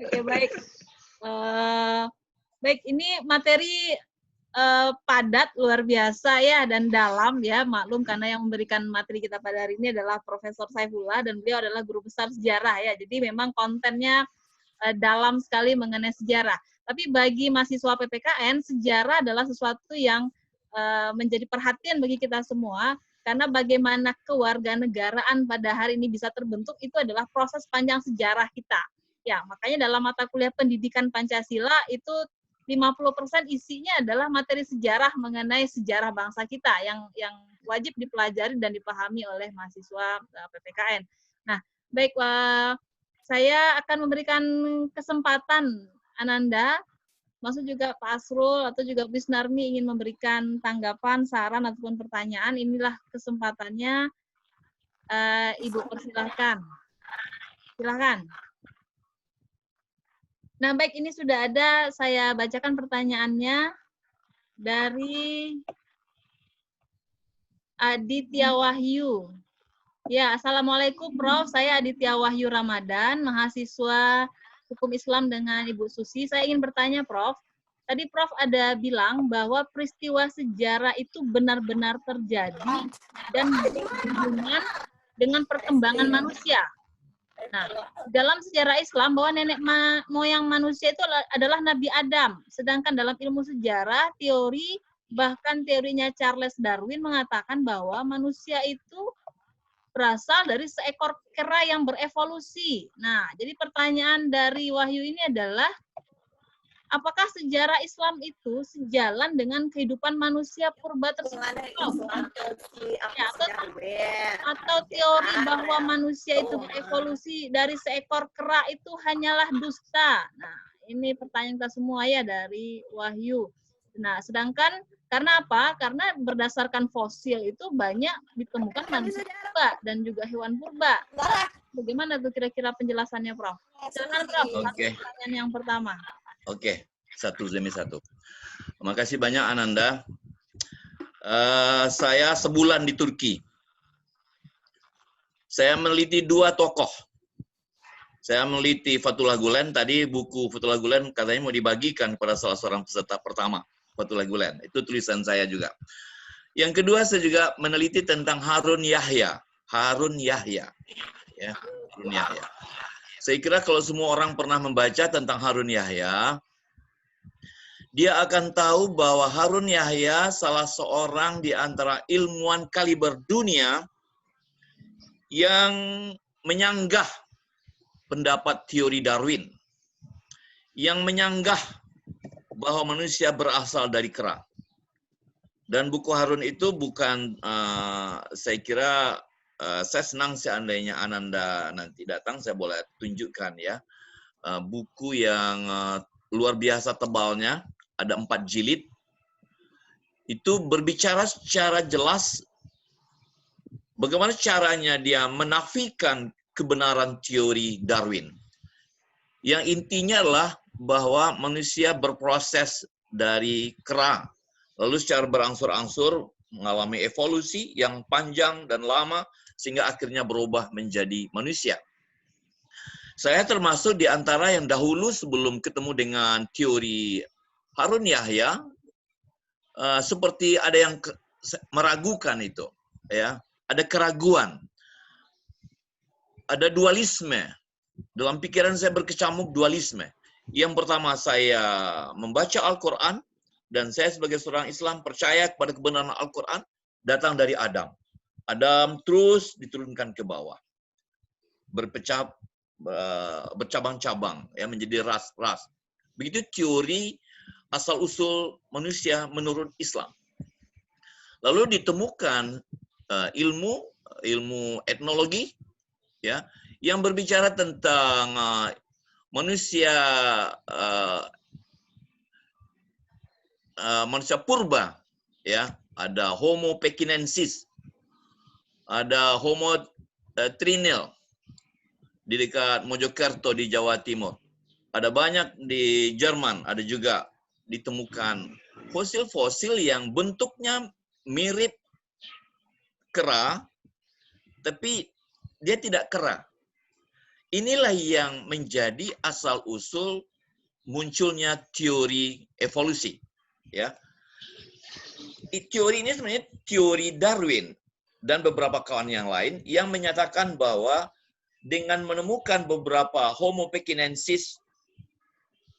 Oke, baik. Baik, ini materi padat luar biasa ya dan dalam ya, maklum karena yang memberikan materi kita pada hari ini adalah Profesor Saifullah dan beliau adalah guru besar sejarah ya. Jadi memang kontennya dalam sekali mengenai sejarah. Tapi bagi mahasiswa PPKN, sejarah adalah sesuatu yang menjadi perhatian bagi kita semua karena bagaimana kewarganegaraan pada hari ini bisa terbentuk itu adalah proses panjang sejarah kita. Ya, makanya dalam mata kuliah pendidikan Pancasila itu 50% isinya adalah materi sejarah mengenai sejarah bangsa kita yang wajib dipelajari dan dipahami oleh mahasiswa PPKN. Nah, baik, saya akan memberikan kesempatan Ananda, maksud juga Pak Asrul atau juga Bu Narmi ingin memberikan tanggapan, saran ataupun pertanyaan. Inilah kesempatannya. Ibu persilahkan. Silahkan. Nah, baik, ini sudah ada, saya bacakan pertanyaannya dari Aditya Wahyu. Ya, Assalamualaikum Prof, saya Aditya Wahyu Ramadan, mahasiswa Hukum Islam dengan Ibu Susi. Saya ingin bertanya Prof, tadi Prof ada bilang bahwa peristiwa sejarah itu benar-benar terjadi dan berhubungan dengan perkembangan manusia. Nah, dalam sejarah Islam bahwa nenek moyang manusia itu adalah Nabi Adam. Sedangkan dalam ilmu sejarah, teori, bahkan teorinya Charles Darwin mengatakan bahwa manusia itu berasal dari seekor kera yang berevolusi. Nah, jadi pertanyaan dari Wahyu ini adalah, apakah sejarah Islam itu sejalan dengan kehidupan manusia purba tersebut? Ya, atau teori bahwa manusia itu berevolusi dari seekor kera itu hanyalah dusta? Nah, ini pertanyaan kita semua ya dari Wahyu. Nah, sedangkan karena apa? Karena berdasarkan fosil itu banyak ditemukan manusia purba dan juga hewan purba. Bagaimana tuh kira-kira penjelasannya, Prof? Silakan, Prof. Oke. Pertanyaan yang pertama. Oke, satu demi satu. Terima kasih banyak Ananda. Saya sebulan di Turki. Saya meneliti 2 tokoh. Saya meneliti Fethullah Gülen. Tadi buku Fethullah Gülen katanya mau dibagikan kepada salah seorang peserta pertama. Fethullah Gülen. Itu tulisan saya juga. Yang kedua saya juga meneliti tentang Harun Yahya. Harun Yahya. Ya, Harun Yahya. Saya kira kalau semua orang pernah membaca tentang Harun Yahya, dia akan tahu bahwa Harun Yahya salah seorang di antara ilmuwan kaliber dunia yang menyanggah pendapat teori Darwin, yang menyanggah bahwa manusia berasal dari kera. Dan buku Harun itu bukan, saya kira, saya senang seandainya Ananda nanti datang, saya boleh tunjukkan ya. Buku yang luar biasa tebalnya, ada 4 jilid. Itu berbicara secara jelas bagaimana caranya dia menafikan kebenaran teori Darwin. Yang intinya adalah bahwa manusia berproses dari kera, lalu secara berangsur-angsur mengalami evolusi yang panjang dan lama, sehingga akhirnya berubah menjadi manusia. Saya termasuk di antara yang dahulu sebelum ketemu dengan teori Harun Yahya, seperti ada yang meragukan itu, ya, ada keraguan, ada dualisme. Dalam pikiran saya berkecamuk dualisme. Yang pertama, saya membaca Al-Quran, dan saya sebagai seorang Islam percaya kepada kebenaran Al-Quran datang dari Adam. Adam terus diturunkan ke bawah, bercabang-cabang, ya, menjadi ras-ras. Begitu teori asal-usul manusia menurut Islam. Lalu ditemukan ilmu etnologi, ya, yang berbicara tentang manusia manusia purba, ya, ada Homo pekinensis, ada Homo trinil di dekat Mojokerto di Jawa Timur, ada banyak di Jerman, ada juga ditemukan fosil-fosil yang bentuknya mirip kera, tapi dia tidak kera. Inilah yang menjadi asal-usul munculnya teori evolusi. Ya, teori ini sebenarnya teori Darwin dan beberapa kawan yang lain yang menyatakan bahwa dengan menemukan beberapa Homo pekinensis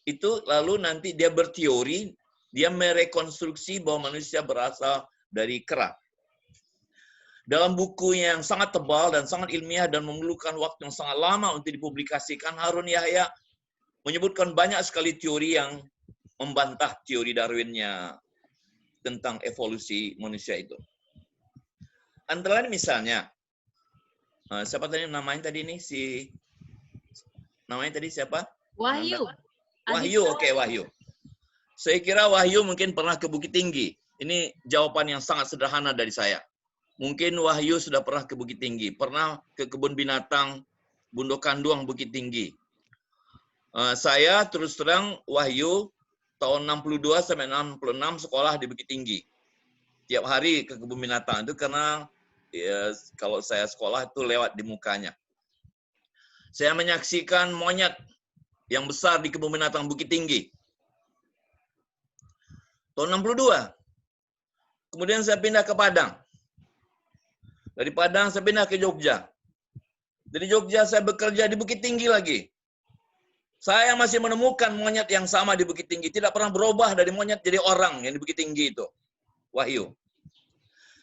itu, lalu nanti dia berteori, dia merekonstruksi bahwa manusia berasal dari kera. Dalam buku yang sangat tebal dan sangat ilmiah dan memerlukan waktu yang sangat lama untuk dipublikasikan, Harun Yahya menyebutkan banyak sekali teori yang membantah teori Darwinnya tentang evolusi manusia itu. Antara lain misalnya, siapa tadi namanya tadi ini? Namanya tadi siapa? Wahyu. Wahyu, oke, Wahyu. Saya kira Wahyu mungkin pernah ke Bukit Tinggi. Ini jawaban yang sangat sederhana dari saya. Mungkin Wahyu sudah pernah ke Bukit Tinggi, pernah ke kebun binatang Bundokanduang Bukit Tinggi. Saya terus terang Wahyu tahun 62 sampai 66 sekolah di Bukit Tinggi. Tiap hari ke kebun binatang itu karena ya, kalau saya sekolah itu lewat di mukanya. Saya menyaksikan monyet yang besar di kebun binatang Bukit Tinggi. Tahun 62. Kemudian saya pindah ke Padang. Dari Padang saya pindah ke Jogja. Dari Jogja saya bekerja di Bukit Tinggi lagi. Saya masih menemukan monyet yang sama di Bukit Tinggi. Tidak pernah berubah dari monyet jadi orang yang di Bukit Tinggi itu. Wahyu.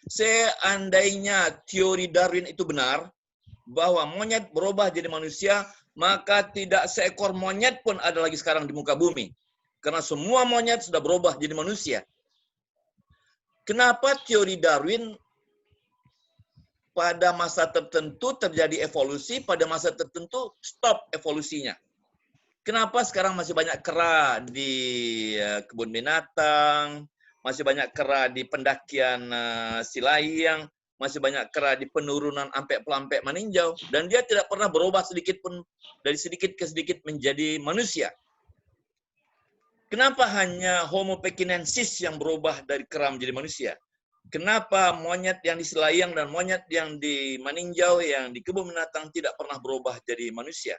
Seandainya teori Darwin itu benar, bahwa monyet berubah jadi manusia, maka tidak seekor monyet pun ada lagi sekarang di muka bumi. Karena semua monyet sudah berubah jadi manusia. Kenapa teori Darwin pada masa tertentu terjadi evolusi, pada masa tertentu stop evolusinya? Kenapa sekarang masih banyak kera di kebun binatang, masih banyak kera di pendakian Silayang, masih banyak kera di penurunan ampek-pelampek meninjau, dan dia tidak pernah berubah sedikit pun, dari sedikit ke sedikit menjadi manusia? Kenapa hanya Homo pekinensis yang berubah dari kera menjadi manusia? Kenapa monyet yang di Silayang dan monyet yang di meninjau, yang di kebun binatang tidak pernah berubah jadi manusia?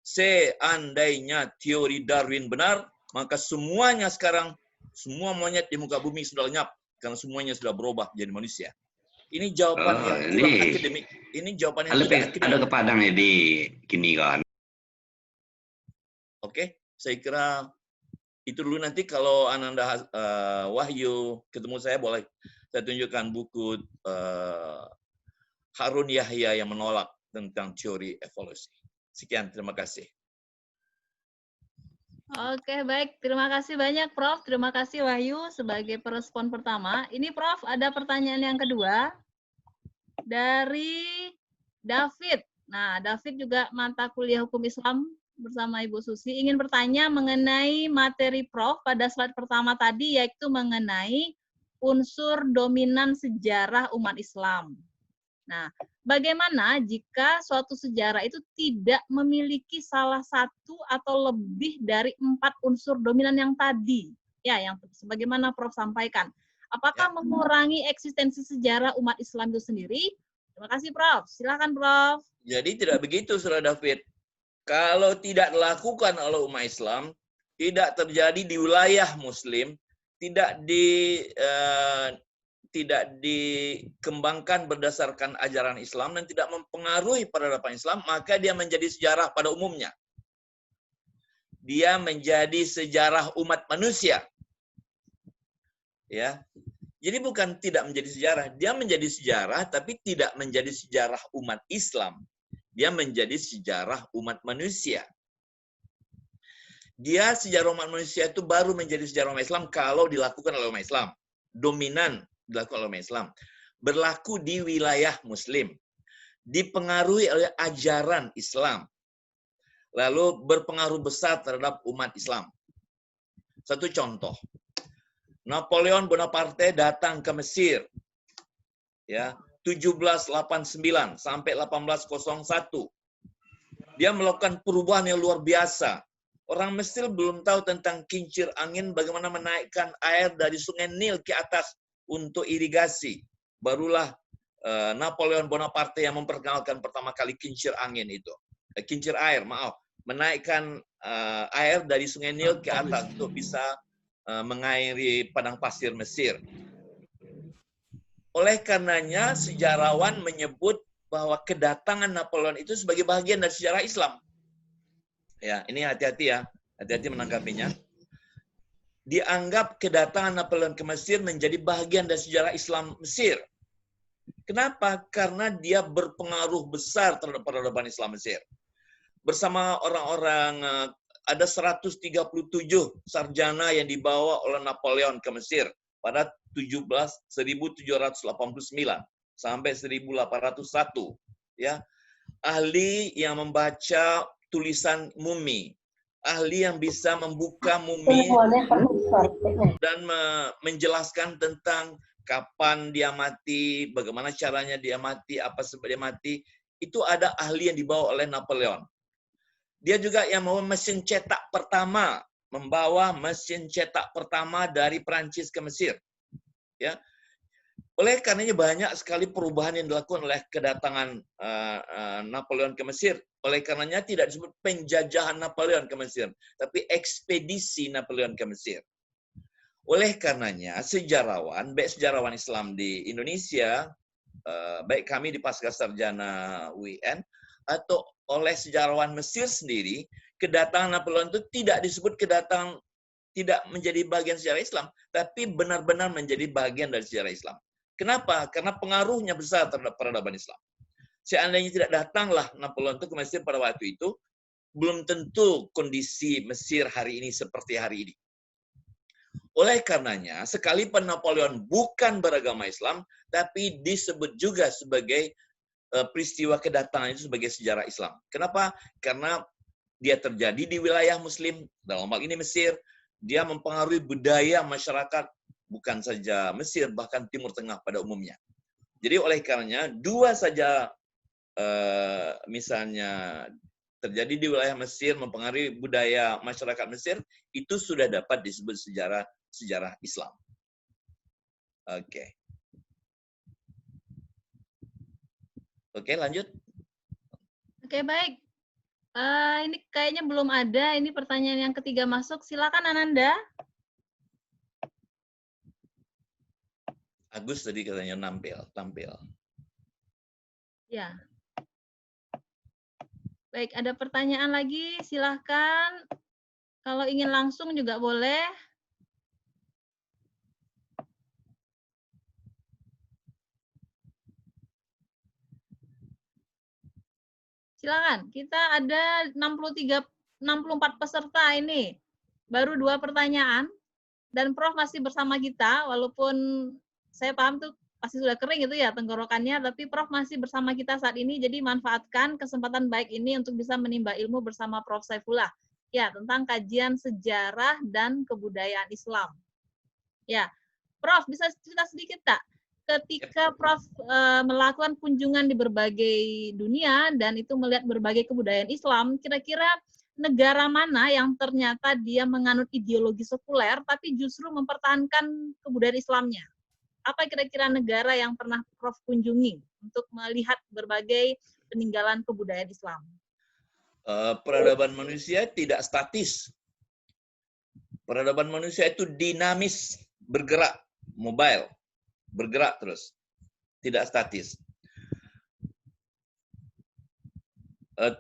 Seandainya teori Darwin benar, maka semuanya sekarang, semua monyet di muka bumi sudah lenyap, karena semuanya sudah berubah jadi manusia. Ini jawaban yang kurang akademik. Ini jawaban yang tidak akademik. Ada ke Padang ya di kini kan. Oke, saya kira Itu dulu, nanti kalau Ananda Wahyu ketemu saya, boleh saya tunjukkan buku Harun Yahya yang menolak tentang teori evolusi. Sekian, terima kasih. Oke, baik. Terima kasih banyak, Prof. Terima kasih, Wahyu, sebagai perespon pertama. Ini, Prof, ada pertanyaan yang kedua dari David. Nah, David juga mata kuliah hukum Islam bersama Ibu Susi. Ingin bertanya mengenai materi Prof pada slide pertama tadi, yaitu mengenai unsur dominan sejarah umat Islam. Nah, bagaimana jika suatu sejarah itu tidak memiliki salah satu atau lebih dari 4 unsur dominan yang tadi? Ya, yang sebagaimana Prof sampaikan. Apakah mengurangi eksistensi sejarah umat Islam itu sendiri? Terima kasih, Prof. Silakan, Prof. Jadi tidak begitu, Saudara David. Kalau tidak dilakukan oleh umat Islam, tidak terjadi di wilayah Muslim, tidak dikembangkan berdasarkan ajaran Islam dan tidak mempengaruhi peradaban Islam, maka dia menjadi sejarah pada umumnya. Dia menjadi sejarah umat manusia. Ya. Jadi bukan tidak menjadi sejarah, dia menjadi sejarah tapi tidak menjadi sejarah umat Islam. Dia menjadi sejarah umat manusia. Dia sejarah umat manusia itu baru menjadi sejarah umat Islam kalau dilakukan oleh umat Islam. Dominan dilakukan oleh umat Islam. Berlaku di wilayah Muslim. Dipengaruhi oleh ajaran Islam. Lalu berpengaruh besar terhadap umat Islam. Satu contoh. Napoleon Bonaparte datang ke Mesir. Ya, 1789 sampai 1801. Dia melakukan perubahan yang luar biasa. Orang Mesir belum tahu tentang kincir angin, bagaimana menaikkan air dari sungai Nil ke atas untuk irigasi. Barulah Napoleon Bonaparte yang memperkenalkan pertama kali kincir angin itu. Kincir air, maaf. Menaikkan air dari sungai Nil ke atas untuk bisa mengairi padang pasir Mesir. Oleh karenanya, sejarawan menyebut bahwa kedatangan Napoleon itu sebagai bagian dari sejarah Islam. Ya, ini hati-hati ya, hati-hati menanggapinya. Dianggap kedatangan Napoleon ke Mesir menjadi bagian dari sejarah Islam Mesir. Kenapa? Karena dia berpengaruh besar terhadap peradaban Islam Mesir. Bersama orang-orang, ada 137 sarjana yang dibawa oleh Napoleon ke Mesir pada 1789 sampai 1801. Ya, ahli yang membaca tulisan mumi, ahli yang bisa membuka mumi dan menjelaskan tentang kapan dia mati, bagaimana caranya dia mati, apa sebab dia mati, itu ada ahli yang dibawa oleh Napoleon. Dia juga yang membawa mesin cetak pertama dari Prancis ke Mesir. Ya. Oleh karenanya banyak sekali perubahan yang dilakukan oleh kedatangan Napoleon ke Mesir. Oleh karenanya tidak disebut penjajahan Napoleon ke Mesir, tapi ekspedisi Napoleon ke Mesir. Oleh karenanya sejarawan, baik sejarawan Islam di Indonesia, baik kami di Pascasarjana UIN, atau oleh sejarawan Mesir sendiri, kedatangan Napoleon itu tidak disebut kedatangan, tidak menjadi bagian sejarah Islam, tapi benar-benar menjadi bagian dari sejarah Islam. Kenapa? Karena pengaruhnya besar terhadap peradaban Islam. Seandainya tidak datanglah Napoleon itu ke Mesir pada waktu itu, belum tentu kondisi Mesir hari ini seperti hari ini. Oleh karenanya, sekalipun Napoleon bukan beragama Islam, tapi disebut juga sebagai peristiwa kedatangan itu sebagai sejarah Islam. Kenapa? Karena dia terjadi di wilayah Muslim, dalam hal ini Mesir, dia mempengaruhi budaya masyarakat, bukan saja Mesir, bahkan Timur Tengah pada umumnya. Jadi oleh karenanya, dua saja misalnya terjadi di wilayah Mesir, mempengaruhi budaya masyarakat Mesir, itu sudah dapat disebut sejarah Islam. Oke. Oke, lanjut. Oke, baik. Ini kayaknya belum ada. Ini pertanyaan yang ketiga masuk. Silakan, Ananda. Agus tadi katanya tampil. Ya. Baik, ada pertanyaan lagi. Silahkan. Kalau ingin langsung juga boleh. Silakan. Kita ada 64 peserta ini. Baru 2 pertanyaan. Dan Prof masih bersama kita, walaupun saya paham tuh pasti sudah kering itu ya tenggorokannya, tapi Prof masih bersama kita saat ini, jadi manfaatkan kesempatan baik ini untuk bisa menimba ilmu bersama Prof Saifullah. Ya, tentang kajian sejarah dan kebudayaan Islam. Ya, Prof bisa cerita sedikit tak? Ketika Prof melakukan kunjungan di berbagai dunia dan itu melihat berbagai kebudayaan Islam, kira-kira negara mana yang ternyata dia menganut ideologi sekuler tapi justru mempertahankan kebudayaan Islamnya? Apa kira-kira negara yang pernah Prof kunjungi untuk melihat berbagai peninggalan kebudayaan Islam? Peradaban manusia tidak statis. Peradaban manusia itu dinamis, bergerak, mobile, bergerak terus, tidak statis.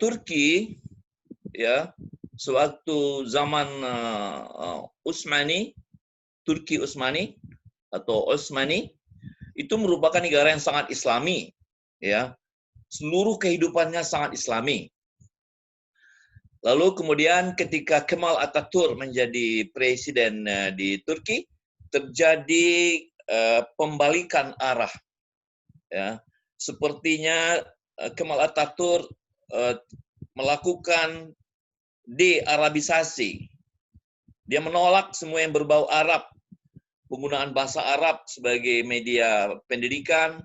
Turki, ya, sewaktu zaman Turki Utsmani atau Utsmani, itu merupakan negara yang sangat Islami, ya, seluruh kehidupannya sangat Islami. Lalu kemudian ketika Kemal Atatürk menjadi presiden di Turki, terjadi pembalikan arah. Ya, sepertinya Kemal Atatürk melakukan de-Arabisasi. Dia menolak semua yang berbau Arab, penggunaan bahasa Arab sebagai media pendidikan,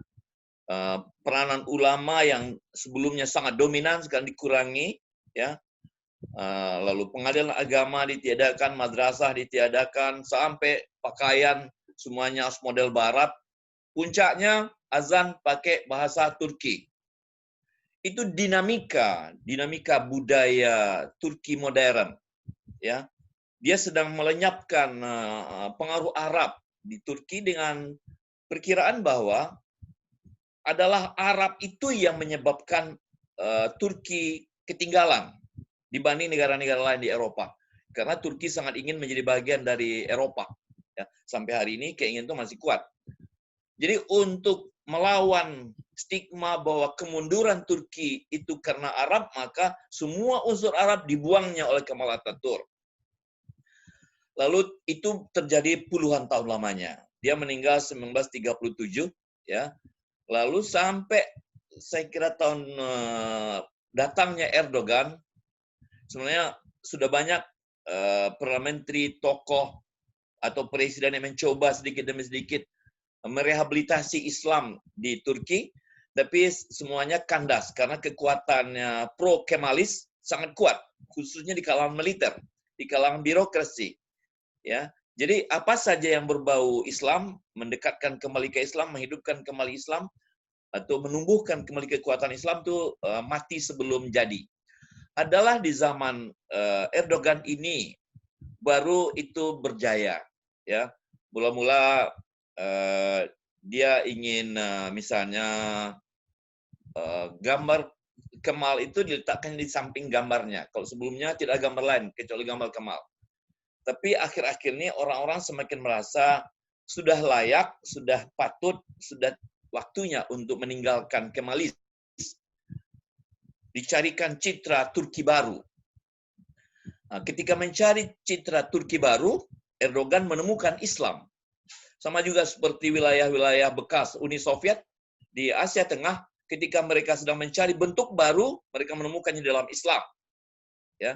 peranan ulama yang sebelumnya sangat dominan sekarang dikurangi, ya. Lalu pengadilan agama ditiadakan, madrasah ditiadakan, sampai pakaian semuanya model barat. Puncaknya azan pakai bahasa Turki. Itu dinamika budaya Turki modern, ya. Dia sedang melenyapkan pengaruh Arab di Turki dengan perkiraan bahwa adalah Arab itu yang menyebabkan Turki ketinggalan dibanding negara-negara lain di Eropa. Karena Turki sangat ingin menjadi bagian dari Eropa. Ya, sampai hari ini keinginan itu masih kuat. Jadi untuk melawan stigma bahwa kemunduran Turki itu karena Arab, maka semua unsur Arab dibuangnya oleh Kemal Atatürk. Lalu itu terjadi puluhan tahun lamanya. Dia meninggal 1937, ya. Lalu sampai saya kira tahun datangnya Erdogan, sebenarnya sudah banyak perdana menteri, tokoh atau presiden yang mencoba sedikit demi sedikit merehabilitasi Islam di Turki, tapi semuanya kandas karena kekuatannya pro-Kemalis sangat kuat, khususnya di kalangan militer, di kalangan birokrasi. Ya, jadi apa saja yang berbau Islam, mendekatkan kembali ke Islam, menghidupkan kembali Islam, atau menumbuhkan kembali kekuatan Islam itu mati sebelum jadi. Adalah di zaman Erdogan ini baru itu berjaya, ya. Mula-mula dia ingin misalnya gambar Kemal itu diletakkan di samping gambarnya. Kalau sebelumnya tidak ada gambar lain kecuali gambar Kemal. Tapi akhir-akhir ini orang-orang semakin merasa sudah layak, sudah patut, sudah waktunya untuk meninggalkan Kemalis. Dicarikan citra Turki baru. Nah, ketika mencari citra Turki baru, Erdogan menemukan Islam. Sama juga seperti wilayah-wilayah bekas Uni Soviet di Asia Tengah, ketika mereka sedang mencari bentuk baru, mereka menemukannya dalam Islam. Ya,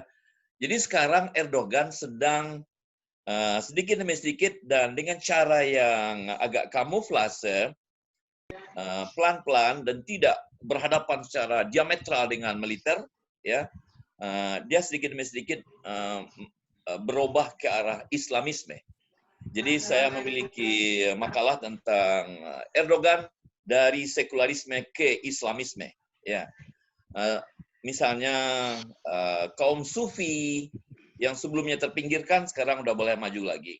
jadi sekarang Erdogan sedang sedikit demi sedikit dan dengan cara yang agak kamuflase, pelan-pelan dan tidak berhadapan secara diametral dengan militer, ya, dia sedikit demi sedikit berubah ke arah Islamisme. Jadi saya memiliki makalah tentang Erdogan dari sekularisme ke Islamisme. Ya, misalnya kaum Sufi yang sebelumnya terpinggirkan sekarang udah boleh maju lagi.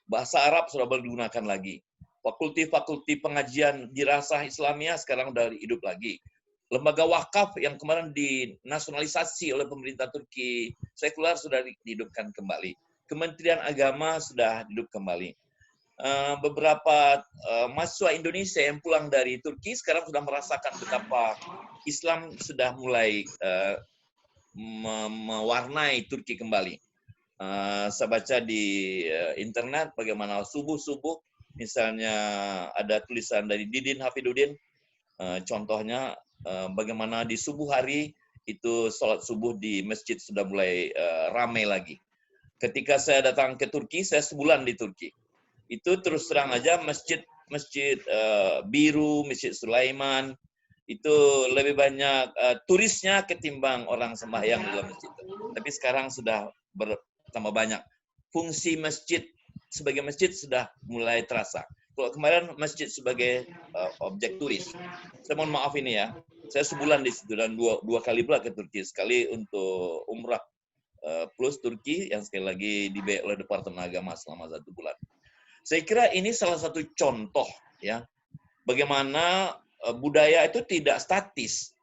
Bahasa Arab sudah boleh digunakan lagi. Fakulti-fakulti pengajian dirasah Islamiyah sekarang udah hidup lagi. lembaga wakaf yang kemarin dinasionalisasi oleh pemerintah Turki sekuler sudah dihidupkan kembali. Kementerian Agama sudah hidup kembali. Beberapa mahasiswa Indonesia yang pulang dari Turki sekarang sudah merasakan betapa Islam sudah mulai mewarnai Turki kembali. Saya baca di internet bagaimana subuh-subuh, misalnya ada tulisan dari Didin Hafidudin, contohnya bagaimana di subuh hari itu sholat subuh di masjid sudah mulai ramai lagi. Ketika saya datang ke Turki, saya sebulan di Turki. Itu terus terang aja masjid biru, Masjid Sulaiman, itu lebih banyak turisnya ketimbang orang sembahyang di dalam masjid. Tapi sekarang sudah bertambah banyak. Fungsi masjid sebagai masjid sudah mulai terasa. Kalau kemarin masjid sebagai objek turis. Saya mohon maaf ini ya. Saya sebulan di situ dan dua kali pula ke Turki. Sekali untuk umrah plus Turki, yang sekali lagi dibayar oleh Departemen Agama selama 1 bulan. Saya kira ini salah satu contoh ya bagaimana budaya itu tidak statis.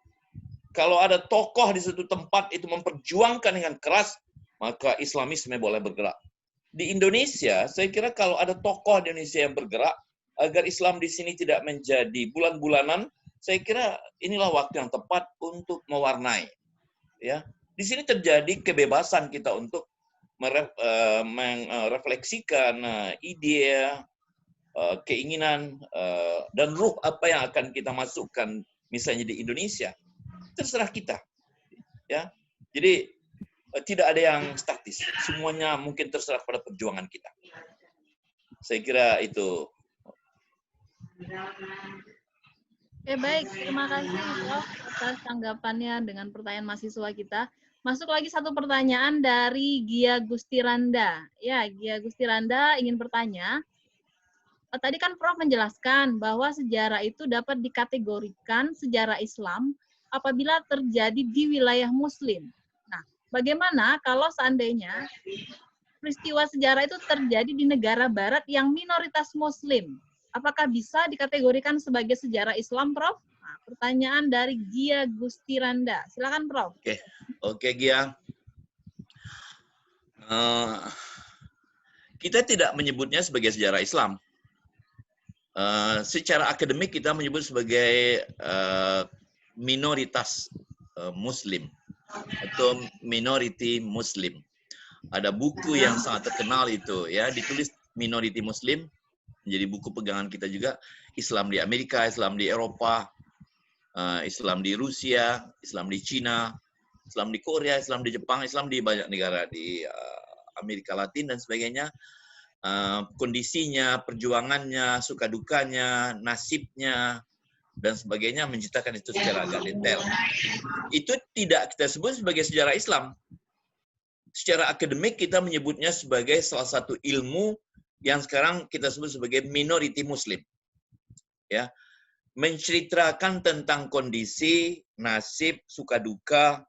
Kalau ada tokoh di suatu tempat itu memperjuangkan dengan keras, maka Islamisme boleh bergerak. Di Indonesia, saya kira kalau ada tokoh di Indonesia yang bergerak agar Islam di sini tidak menjadi bulan-bulanan, saya kira inilah waktu yang tepat untuk mewarnai. Ya, di sini terjadi kebebasan kita untuk merefleksikan ide, keinginan, dan ruh apa yang akan kita masukkan misalnya di Indonesia. Terserah kita. Ya. Jadi tidak ada yang statis. Semuanya mungkin terserah pada perjuangan kita. Saya kira itu. Oke, baik. Terima kasih, Prof, atas tanggapannya dengan pertanyaan mahasiswa kita. Masuk lagi satu pertanyaan dari Gia Gustiranda. Ya, Gia Gustiranda ingin bertanya. Tadi kan Prof menjelaskan bahwa sejarah itu dapat dikategorikan sejarah Islam apabila terjadi di wilayah Muslim. Nah, bagaimana kalau seandainya peristiwa sejarah itu terjadi di negara Barat yang minoritas Muslim? Apakah bisa dikategorikan sebagai sejarah Islam, Prof? Nah, pertanyaan dari Gia Gustiranda. Silakan, Prof. Oke, Gia. Kita tidak menyebutnya sebagai sejarah Islam. Secara akademik kita menyebut sebagai minoritas Muslim atau minority Muslim. Ada buku yang sangat terkenal itu ya, ditulis minority Muslim, menjadi buku pegangan kita juga. Islam di Amerika, Islam di Eropa, Islam di Rusia, Islam di Cina, Islam di Korea, Islam di Jepang, Islam di banyak negara di Amerika Latin dan sebagainya. Kondisinya, perjuangannya, suka dukanya, nasibnya, dan sebagainya menciptakan itu secara agak detail. Itu tidak kita sebut sebagai sejarah Islam. Secara akademik kita menyebutnya sebagai salah satu ilmu yang sekarang kita sebut sebagai minority Muslim. Ya, menceritakan tentang kondisi, nasib, suka duka,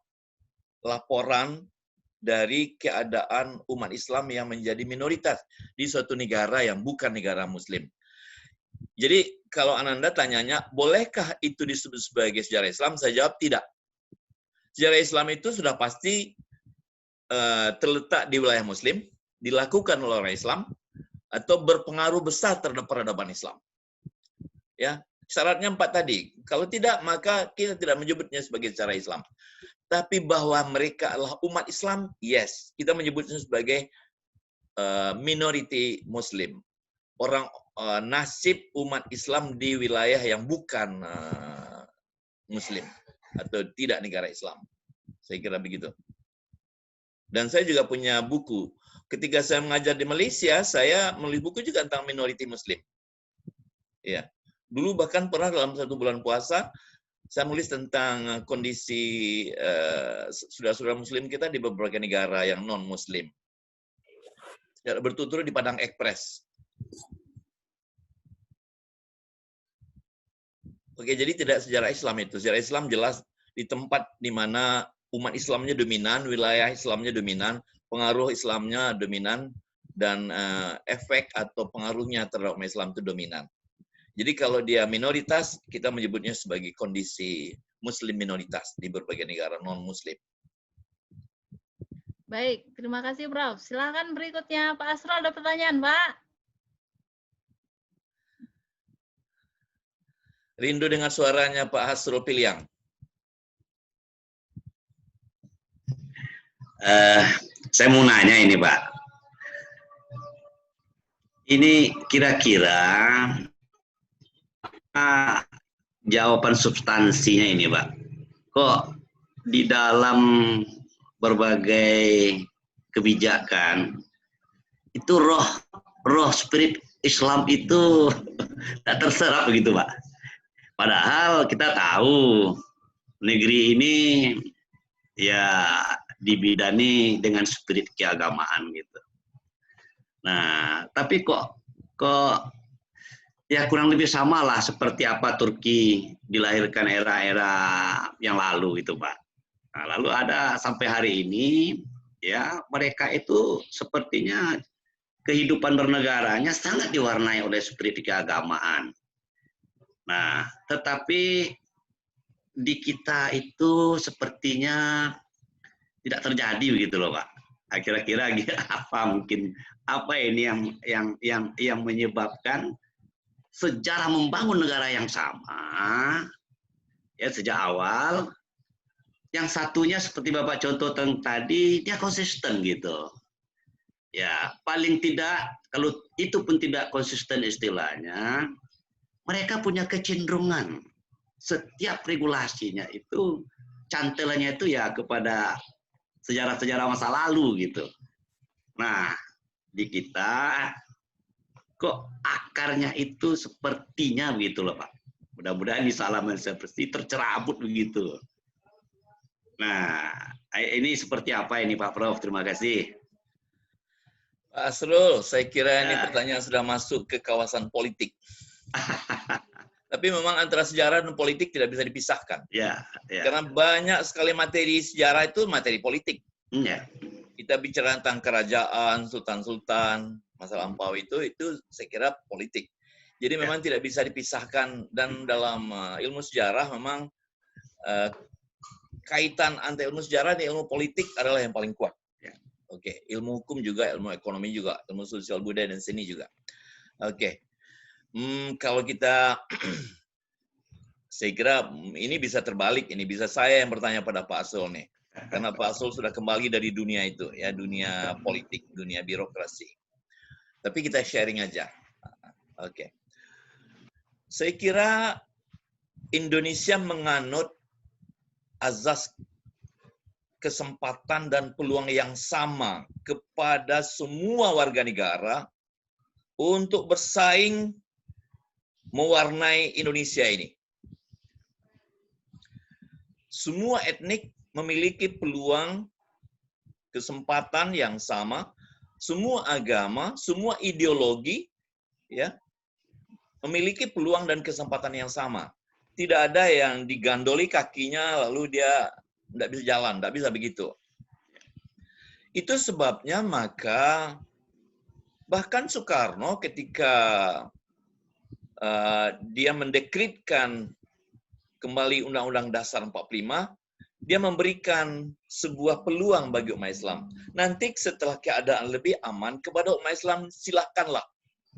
laporan dari keadaan umat Islam yang menjadi minoritas di suatu negara yang bukan negara Muslim. Jadi kalau Ananda tanyanya, bolehkah itu disebut sebagai sejarah Islam? Saya jawab tidak. Sejarah Islam itu sudah pasti terletak di wilayah Muslim, dilakukan oleh orang Islam, atau berpengaruh besar terhadap peradaban Islam. Ya, syaratnya 4 tadi. Kalau tidak, maka kita tidak menyebutnya sebagai sejarah Islam. Tapi bahwa mereka adalah umat Islam, yes. Kita menyebutnya sebagai minority Muslim. Orang nasib umat Islam di wilayah yang bukan Muslim. Atau tidak negara Islam. Saya kira begitu. Dan saya juga punya buku. Ketika saya mengajar di Malaysia, saya menulis buku juga tentang minority Muslim. Ya. Dulu bahkan pernah dalam 1 bulan puasa, saya menulis tentang kondisi saudara-saudara Muslim kita di beberapa negara yang non-Muslim. Berturut-turut di Padang Ekspres. Oke, jadi tidak sejarah Islam itu. Sejarah Islam jelas di tempat di mana umat Islamnya dominan, wilayah Islamnya dominan, pengaruh Islamnya dominan, dan efek atau pengaruhnya terhadap umat Islam itu dominan. Jadi kalau dia minoritas, kita menyebutnya sebagai kondisi Muslim minoritas di berbagai negara non-Muslim. Baik, terima kasih Prof. Silakan berikutnya Pak Asrul, ada pertanyaan Pak? Rindu dengan suaranya Pak Hasrul Piliang. Saya mau nanya ini Pak. Ini kira-kira jawaban substansinya ini Pak. Kok di dalam berbagai kebijakan itu roh spirit Islam itu tak terserap begitu Pak. Padahal kita tahu negeri ini ya dibidani dengan spirit keagamaan gitu. Nah, tapi kok ya kurang lebih sama lah seperti apa Turki dilahirkan era-era yang lalu gitu Pak. Nah, lalu ada sampai hari ini ya mereka itu sepertinya kehidupan bernegaranya sangat diwarnai oleh spirit keagamaan. Nah, tetapi di kita itu sepertinya tidak terjadi begitu loh Pak. Kira-kira apa ini yang menyebabkan sejarah membangun negara yang sama ya sejak awal, yang satunya seperti Bapak contoh tadi dia konsisten gitu. Ya, paling tidak kalau itu pun tidak konsisten istilahnya, mereka punya kecenderungan setiap regulasinya itu cantelannya itu ya kepada sejarah-sejarah masa lalu gitu. Nah, di kita kok akarnya itu sepertinya begitu loh Pak. Mudah-mudahan di salaman seperti tercerabut begitu. Nah, ini seperti apa ini Pak Prof? Terima kasih. Pak Asrul, saya kira ini pertanyaan sudah masuk ke kawasan politik. Tapi memang antara sejarah dan politik tidak bisa dipisahkan. Ya. Karena banyak sekali materi sejarah itu materi politik. Ya. Kita bicara tentang kerajaan, sultan-sultan, masa lampau itu saya kira politik. Jadi memang tidak bisa dipisahkan, dan dalam ilmu sejarah memang kaitan antara ilmu sejarah dan ilmu politik adalah yang paling kuat. Oke, ilmu hukum juga, ilmu ekonomi juga, ilmu sosial budaya dan seni juga. Oke. Kalau kita, saya kira ini bisa terbalik, ini bisa saya yang bertanya pada Pak Asrul nih. Karena Pak Asrul sudah kembali dari dunia itu, ya dunia politik, dunia birokrasi. Tapi kita sharing aja. Oke. Saya kira Indonesia menganut azas kesempatan dan peluang yang sama kepada semua warga negara untuk bersaing mewarnai Indonesia ini. Semua etnik memiliki peluang, kesempatan yang sama, semua agama, semua ideologi ya memiliki peluang dan kesempatan yang sama. Tidak ada yang digandoli kakinya lalu dia tidak bisa jalan, tidak bisa begitu. Itu sebabnya maka bahkan Soekarno ketika dia mendekritkan kembali Undang-Undang Dasar 45, dia memberikan sebuah peluang bagi umat Islam. Nanti setelah keadaan lebih aman kepada umat Islam, silakanlah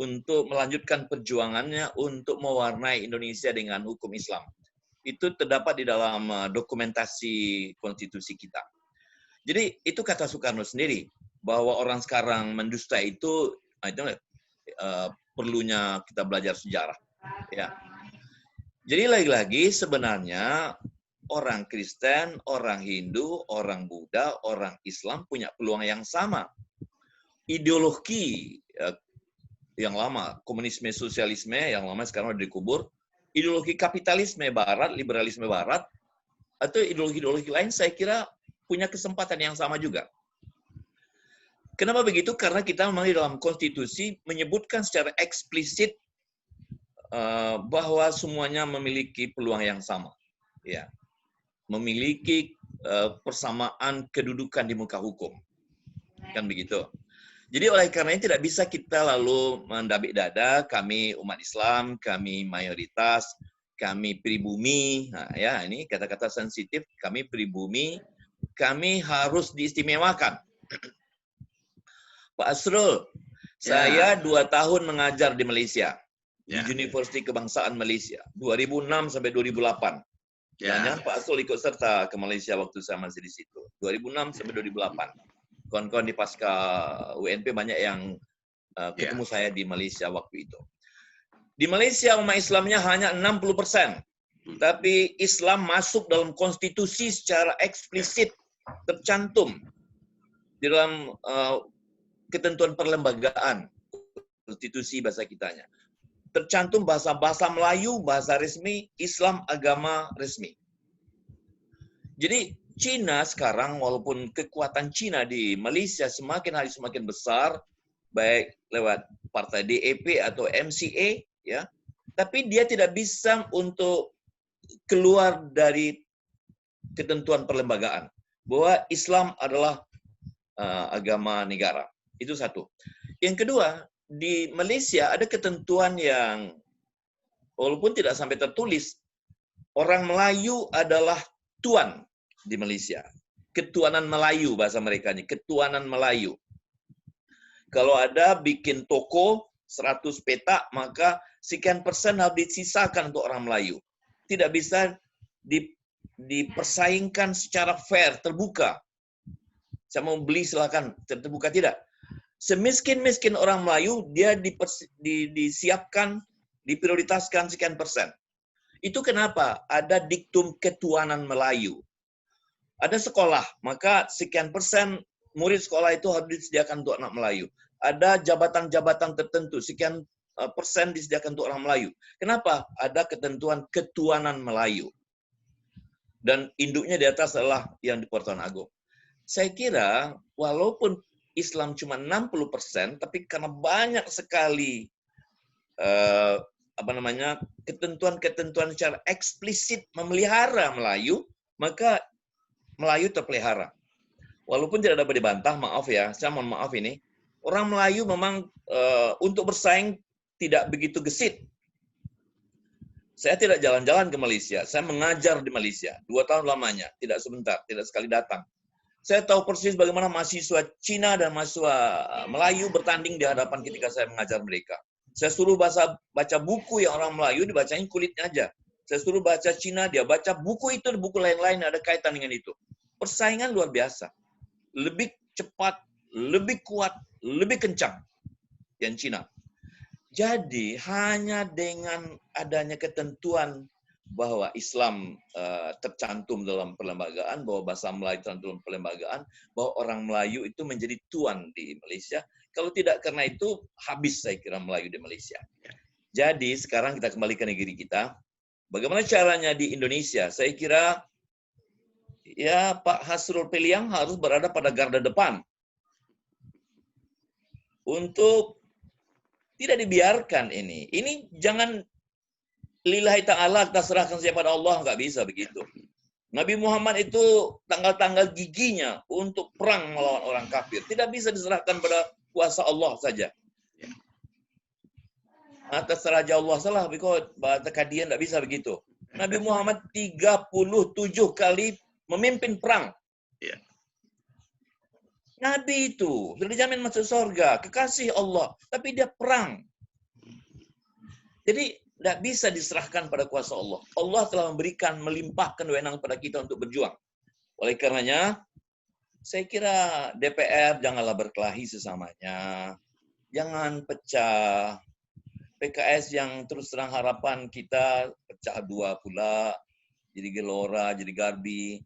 untuk melanjutkan perjuangannya untuk mewarnai Indonesia dengan hukum Islam. Itu terdapat di dalam dokumentasi konstitusi kita. Jadi itu kata Soekarno sendiri, bahwa orang sekarang mendusta itu perlunya kita belajar sejarah. Ya. Jadi lagi-lagi sebenarnya orang Kristen, orang Hindu, orang Buddha, orang Islam punya peluang yang sama. Ideologi yang lama, komunisme, sosialisme yang lama sekarang sudah dikubur. Ideologi kapitalisme Barat, liberalisme Barat, atau ideologi-ideologi lain saya kira punya kesempatan yang sama juga. Kenapa begitu? Karena kita memang di dalam konstitusi menyebutkan secara eksplisit bahwa semuanya memiliki peluang yang sama. Ya. Memiliki persamaan kedudukan di muka hukum. Kan begitu. Jadi oleh karena itu tidak bisa kita lalu mendabik dada, kami umat Islam, kami mayoritas, kami pribumi, nah, ya ini kata-kata sensitif, kami pribumi, kami harus diistimewakan. Pak Asrul, saya 2 tahun mengajar di Malaysia, di Universiti Kebangsaan Malaysia, 2006 sampai 2008. Jangan Pak Asrul ikut serta ke Malaysia waktu saya masih di situ, 2006 sampai 2008. Kawan-kawan di pasca UNP banyak yang ketemu saya di Malaysia waktu itu. Di Malaysia umat Islamnya hanya 60%. Tapi Islam masuk dalam konstitusi secara eksplisit, tercantum di dalam ketentuan perlembagaan, konstitusi bahasa kitanya. Tercantum bahasa Melayu, bahasa resmi, Islam agama resmi. Jadi Cina sekarang, walaupun kekuatan Cina di Malaysia semakin hari semakin besar, baik lewat partai DAP atau MCA, ya, tapi dia tidak bisa untuk keluar dari ketentuan perlembagaan bahwa Islam adalah agama negara. Itu satu. Yang kedua, di Malaysia ada ketentuan yang walaupun tidak sampai tertulis, orang Melayu adalah tuan di Malaysia. Ketuanan Melayu bahasa mereka ini, ketuanan Melayu. Kalau ada bikin toko 100 petak, maka sekian persen harus disisakan untuk orang Melayu. Tidak bisa dipersaingkan secara fair, terbuka. Saya mau beli silakan, terbuka tidak. Semiskin-miskin orang Melayu, dia disiapkan, diprioritaskan sekian persen. Itu kenapa ada diktum ketuanan Melayu. Ada sekolah, maka sekian persen murid sekolah itu harus disediakan untuk anak Melayu. Ada jabatan-jabatan tertentu, sekian persen disediakan untuk orang Melayu. Kenapa? Ada ketentuan ketuanan Melayu. Dan induknya di atas adalah yang di Pertuan Agong. Saya kira, walaupun Islam cuma 60%, tapi karena banyak sekali ketentuan-ketentuan secara eksplisit memelihara Melayu, maka Melayu terpelihara. Walaupun tidak dapat dibantah, maaf ya, saya mohon maaf ini, orang Melayu memang untuk bersaing tidak begitu gesit. Saya tidak jalan-jalan ke Malaysia, saya mengajar di Malaysia, 2 tahun lamanya, tidak sebentar, tidak sekali datang. Saya tahu persis bagaimana mahasiswa Cina dan mahasiswa Melayu bertanding di hadapan ketika saya mengajar mereka. Saya suruh baca buku yang orang Melayu, dibacain kulitnya aja. Saya suruh baca Cina, dia baca buku itu, buku lain-lain ada kaitan dengan itu. Persaingan luar biasa. Lebih cepat, lebih kuat, lebih kencang yang Cina. Jadi hanya dengan adanya ketentuan bahwa Islam tercantum dalam perlembagaan, bahwa bahasa Melayu tercantum dalam perlembagaan, bahwa orang Melayu itu menjadi tuan di Malaysia. Kalau tidak karena itu, habis saya kira Melayu di Malaysia. Jadi sekarang kita kembali ke negeri kita. Bagaimana caranya di Indonesia? Saya kira ya Pak Hasrul Piliang harus berada pada garda depan untuk tidak dibiarkan ini. Ini jangan lillahi ta'ala kita serahkan kepada Allah, nggak bisa begitu. Nabi Muhammad itu tanggal-tanggal giginya untuk perang melawan orang kafir. Tidak bisa diserahkan pada kuasa Allah saja. Atas raja Allah salah, because bahasa kadian tidak bisa begitu. Nabi Muhammad 37 kali memimpin perang. Nabi itu sudah dijamin masuk surga, kekasih Allah, tapi dia perang. Jadi tidak bisa diserahkan pada kuasa Allah. Allah telah memberikan, melimpahkan wewenang pada kita untuk berjuang. Oleh karenanya, saya kira DPR janganlah berkelahi sesamanya. Jangan pecah. PKS yang terus terang harapan kita pecah 2 pula, jadi Gelora, jadi Garbi.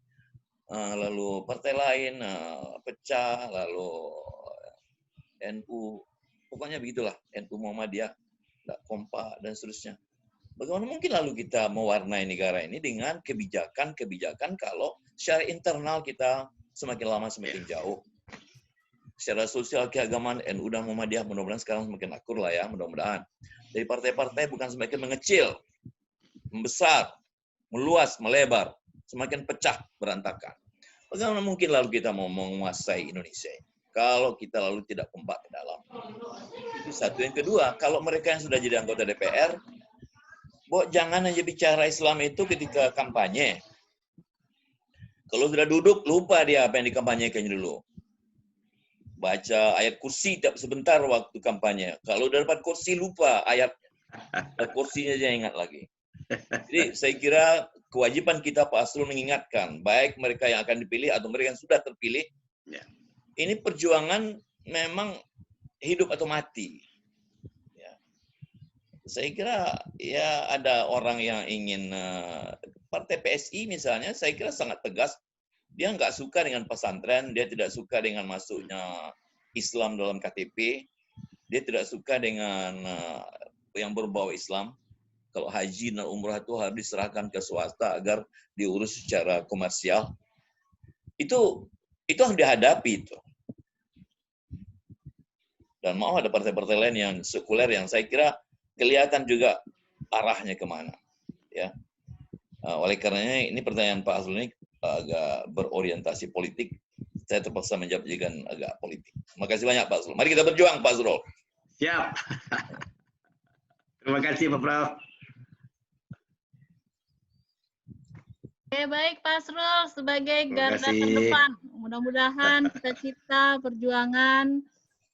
Lalu partai lain pecah, lalu NU, pokoknya begitulah, NU Muhammadiyah, tidak kompak, dan seterusnya. Bagaimana mungkin lalu kita mewarnai negara ini dengan kebijakan-kebijakan kalau secara internal kita semakin lama semakin jauh. Secara sosial keagamaan NU dan Muhammadiyah mudah-mudahan sekarang semakin akur lah ya, mudah-mudahan. Dari partai-partai bukan semakin mengecil, membesar, meluas, melebar, semakin pecah, berantakan. Bagaimana mungkin lalu kita mau menguasai Indonesia kalau kita lalu tidak kompak ke dalam? Itu satu. Yang kedua, kalau mereka yang sudah jadi anggota DPR, jangan hanya bicara Islam itu ketika kampanye. Kalau sudah duduk, lupa dia apa yang dikampanyekan dulu. Baca ayat kursi sebentar waktu kampanye. Kalau udah dapat kursi, lupa ayat kursinya aja ingat lagi. Jadi saya kira kewajiban kita Pak Asrul mengingatkan, baik mereka yang akan dipilih atau mereka yang sudah terpilih, ini perjuangan memang hidup atau mati. Ya. Saya kira ya ada orang yang ingin partai PSI misalnya, saya kira sangat tegas. Dia nggak suka dengan pesantren, dia tidak suka dengan masuknya Islam dalam KTP, dia tidak suka dengan yang berbau Islam. Kalau haji dan umrah itu harus diserahkan ke swasta agar diurus secara komersial. Itu harus dihadapi itu. Dan mau ada partai-partai lain yang sekuler yang saya kira kelihatan juga arahnya kemana. Ya. Oleh karenanya ini pertanyaan Pak Azrul ini agak berorientasi politik. Saya terpaksa menjawab dengan agak politik. Terima kasih banyak Pak Azrul. Mari kita berjuang Pak Azrul. Siap. Terima kasih Pak Prof. Oke, baik Pak Asrul sebagai garda terdepan. Mudah-mudahan cita-cita perjuangan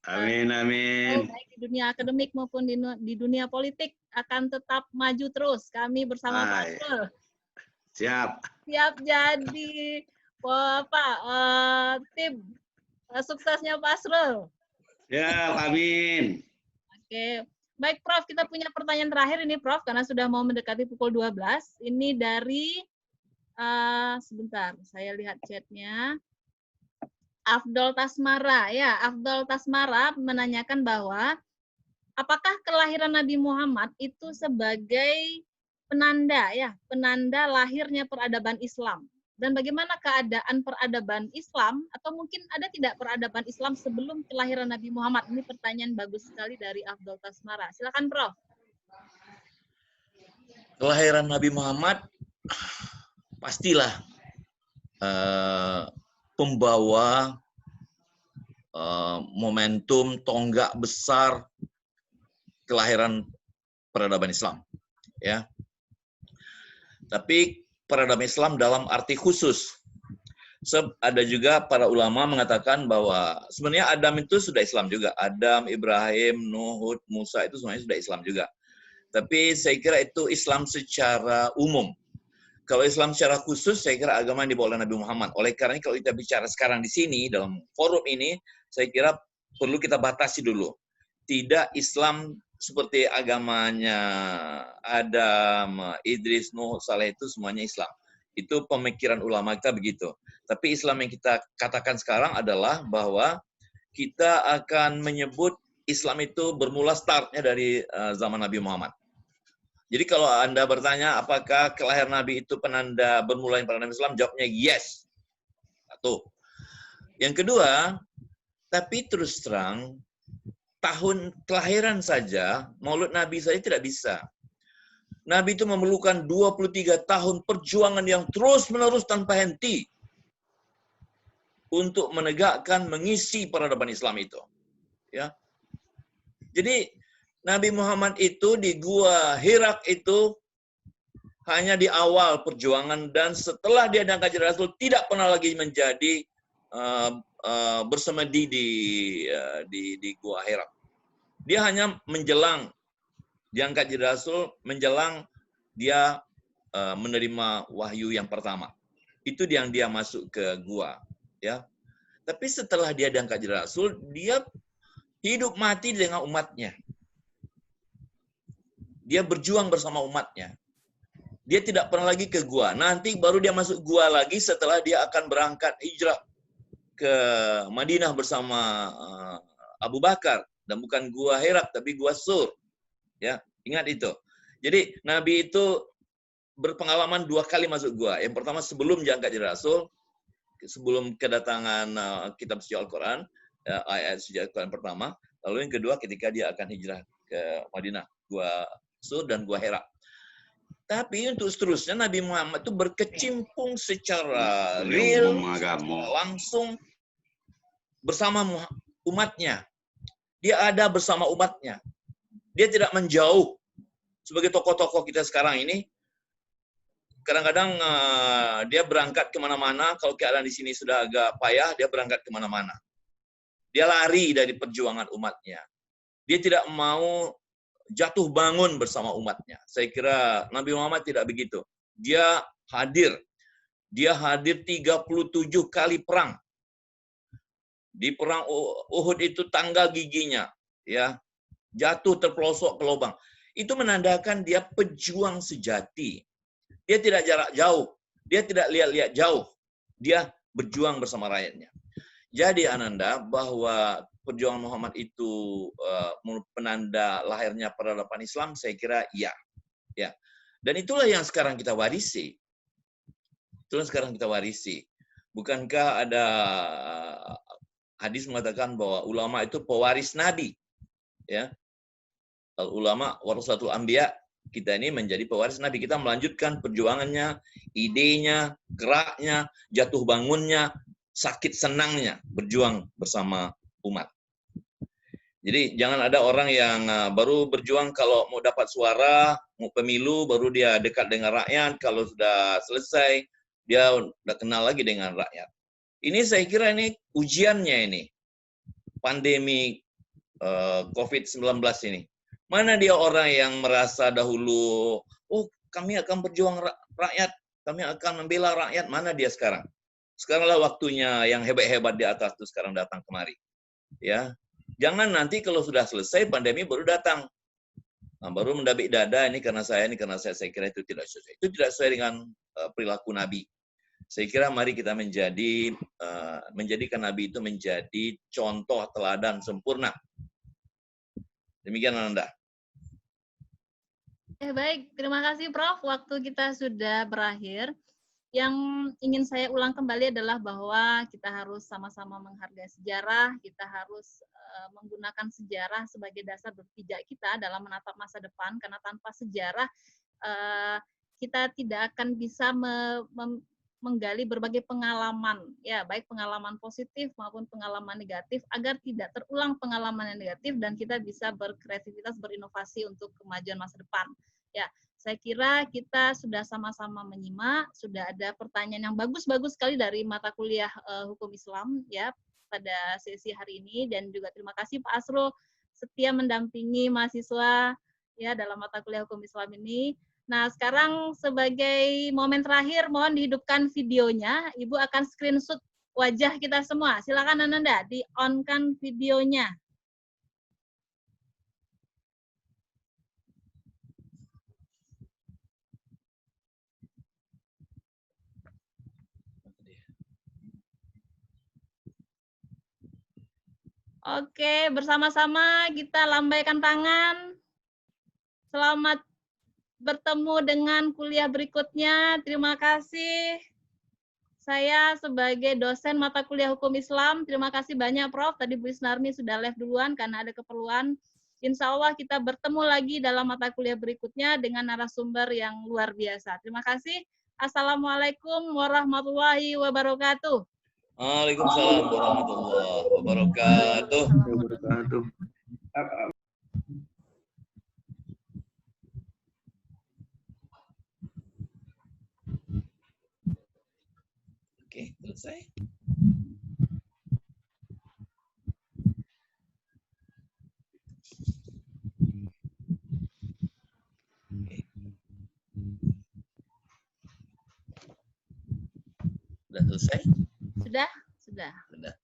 amin. Baik di dunia akademik maupun di dunia politik akan tetap maju terus. Kami bersama Pak Asrul. Siap. Siap jadi tim suksesnya Pak Asrul. Siap, amin. Oke. Baik Prof, kita punya pertanyaan terakhir ini Prof, karena sudah mau mendekati pukul 12. Ini dari sebentar, saya lihat chatnya. Afdol Tasmara, ya Afdol Tasmara menanyakan bahwa apakah kelahiran Nabi Muhammad itu sebagai penanda, ya penanda lahirnya peradaban Islam, dan bagaimana keadaan peradaban Islam atau mungkin ada tidak peradaban Islam sebelum kelahiran Nabi Muhammad? Ini pertanyaan bagus sekali dari Afdol Tasmara. Silakan Prof. Kelahiran Nabi Muhammad pastilah pembawa momentum tonggak besar kelahiran peradaban Islam, ya. Tapi peradaban Islam dalam arti khusus. Ada juga para ulama mengatakan bahwa sebenarnya Adam itu sudah Islam juga. Adam, Ibrahim, Nuh, Hud, Musa itu semuanya sudah Islam juga. Tapi saya kira itu Islam secara umum. Kalau Islam secara khusus, saya kira agama yang dibawa oleh Nabi Muhammad. Oleh karena kalau kita bicara sekarang di sini, dalam forum ini, saya kira perlu kita batasi dulu. Tidak Islam seperti agamanya Adam, Idris, Nuh, Saleh itu semuanya Islam. Itu pemikiran ulama kita begitu. Tapi Islam yang kita katakan sekarang adalah bahwa kita akan menyebut Islam itu bermula startnya dari zaman Nabi Muhammad. Jadi kalau Anda bertanya apakah kelahiran Nabi itu penanda bermulanya peradaban Islam, jawabnya yes. Satu. Yang kedua, tapi terus terang, tahun kelahiran saja, maulud Nabi saja tidak bisa. Nabi itu memerlukan 23 tahun perjuangan yang terus-menerus tanpa henti untuk menegakkan, mengisi peradaban Islam itu. Ya. Jadi Nabi Muhammad itu di Gua Hira itu hanya di awal perjuangan, dan setelah dia diangkat jadi Rasul tidak pernah lagi menjadi bersemedi di Gua Hira. Dia hanya menjelang diangkat jadi Rasul, menjelang dia menerima wahyu yang pertama. Itu yang dia masuk ke gua, ya. Tapi setelah dia diangkat jadi Rasul, dia hidup mati dengan umatnya. Dia berjuang bersama umatnya. Dia tidak pernah lagi ke gua. Nanti baru dia masuk gua lagi setelah dia akan berangkat hijrah ke Madinah bersama Abu Bakar. Dan bukan gua Hira, tapi gua Sur. Ya, ingat itu. Jadi Nabi itu berpengalaman 2 kali masuk gua. Yang pertama sebelum diangkat jadi Rasul, sebelum kedatangan kitab suci Al-Quran, ayat suci Al-Quran pertama. Lalu yang kedua ketika dia akan hijrah ke Madinah, gua Sur dan gua Hira. Tapi untuk seterusnya Nabi Muhammad itu berkecimpung secara real, langsung bersama umatnya. Dia ada bersama umatnya. Dia tidak menjauh sebagai tokoh-tokoh kita sekarang ini, kadang-kadang dia berangkat kemana-mana, kalau keadaan di sini sudah agak payah, dia berangkat kemana-mana. Dia lari dari perjuangan umatnya. Dia tidak mau jatuh bangun bersama umatnya. Saya kira Nabi Muhammad tidak begitu. Dia hadir 37 kali perang. Di perang Uhud itu tanggal giginya, ya, jatuh terpelosok ke lubang. Itu menandakan dia pejuang sejati. Dia tidak jarak jauh, dia tidak lihat-lihat jauh. Dia berjuang bersama rakyatnya. Jadi Ananda, bahwa perjuangan Muhammad itu penanda lahirnya peradaban Islam, saya kira iya. Ya. Dan itulah yang sekarang kita warisi. Itulah sekarang kita warisi. Bukankah ada hadis mengatakan bahwa ulama itu pewaris Nabi? Ya. Ulama warasatul anbiya, kita ini menjadi pewaris Nabi. Kita melanjutkan perjuangannya, idenya, geraknya, jatuh bangunnya, sakit senangnya, berjuang bersama umat. Jadi jangan ada orang yang baru berjuang kalau mau dapat suara, mau pemilu, baru dia dekat dengan rakyat. Kalau sudah selesai, dia udah kenal lagi dengan rakyat. Ini saya kira ini ujiannya ini, pandemi COVID-19 ini. Mana dia orang yang merasa dahulu, oh kami akan berjuang rakyat, kami akan membela rakyat, mana dia sekarang? Sekaranglah waktunya yang hebat-hebat di atas itu sekarang datang kemari. Ya, jangan nanti kalau sudah selesai pandemi baru datang. Nah, baru mendabik dada, ini karena saya, saya kira itu tidak sesuai. Itu tidak sesuai dengan perilaku Nabi. Saya kira mari kita menjadikan Nabi itu menjadi contoh teladan sempurna. Demikian Ananda. Baik, terima kasih Prof. Waktu kita sudah berakhir. Yang ingin saya ulang kembali adalah bahwa kita harus sama-sama menghargai sejarah, kita harus menggunakan sejarah sebagai dasar berpijak kita dalam menatap masa depan, karena tanpa sejarah kita tidak akan bisa menggali berbagai pengalaman, ya baik pengalaman positif maupun pengalaman negatif, agar tidak terulang pengalaman yang negatif dan kita bisa berkreativitas, berinovasi untuk kemajuan masa depan. Ya, saya kira kita sudah sama-sama menyimak, sudah ada pertanyaan yang bagus-bagus sekali dari mata kuliah Hukum Islam ya pada sesi hari ini, dan juga terima kasih Pak Asrul setia mendampingi mahasiswa ya dalam mata kuliah Hukum Islam ini. Nah, sekarang sebagai momen terakhir mohon dihidupkan videonya. Ibu akan screenshot wajah kita semua. Silakan Ananda, di-on-kan videonya. Oke, bersama-sama kita lambaikan tangan. Selamat bertemu dengan kuliah berikutnya. Terima kasih. Saya sebagai dosen mata kuliah Hukum Islam, terima kasih banyak Prof. Tadi Bu Isnarmi sudah live duluan karena ada keperluan. Insya Allah kita bertemu lagi dalam mata kuliah berikutnya dengan narasumber yang luar biasa. Terima kasih. Assalamualaikum warahmatullahi wabarakatuh. Waalaikumsalam warahmatullahi wabarakatuh. Oke, selesai. Sudah selesai? Sudah.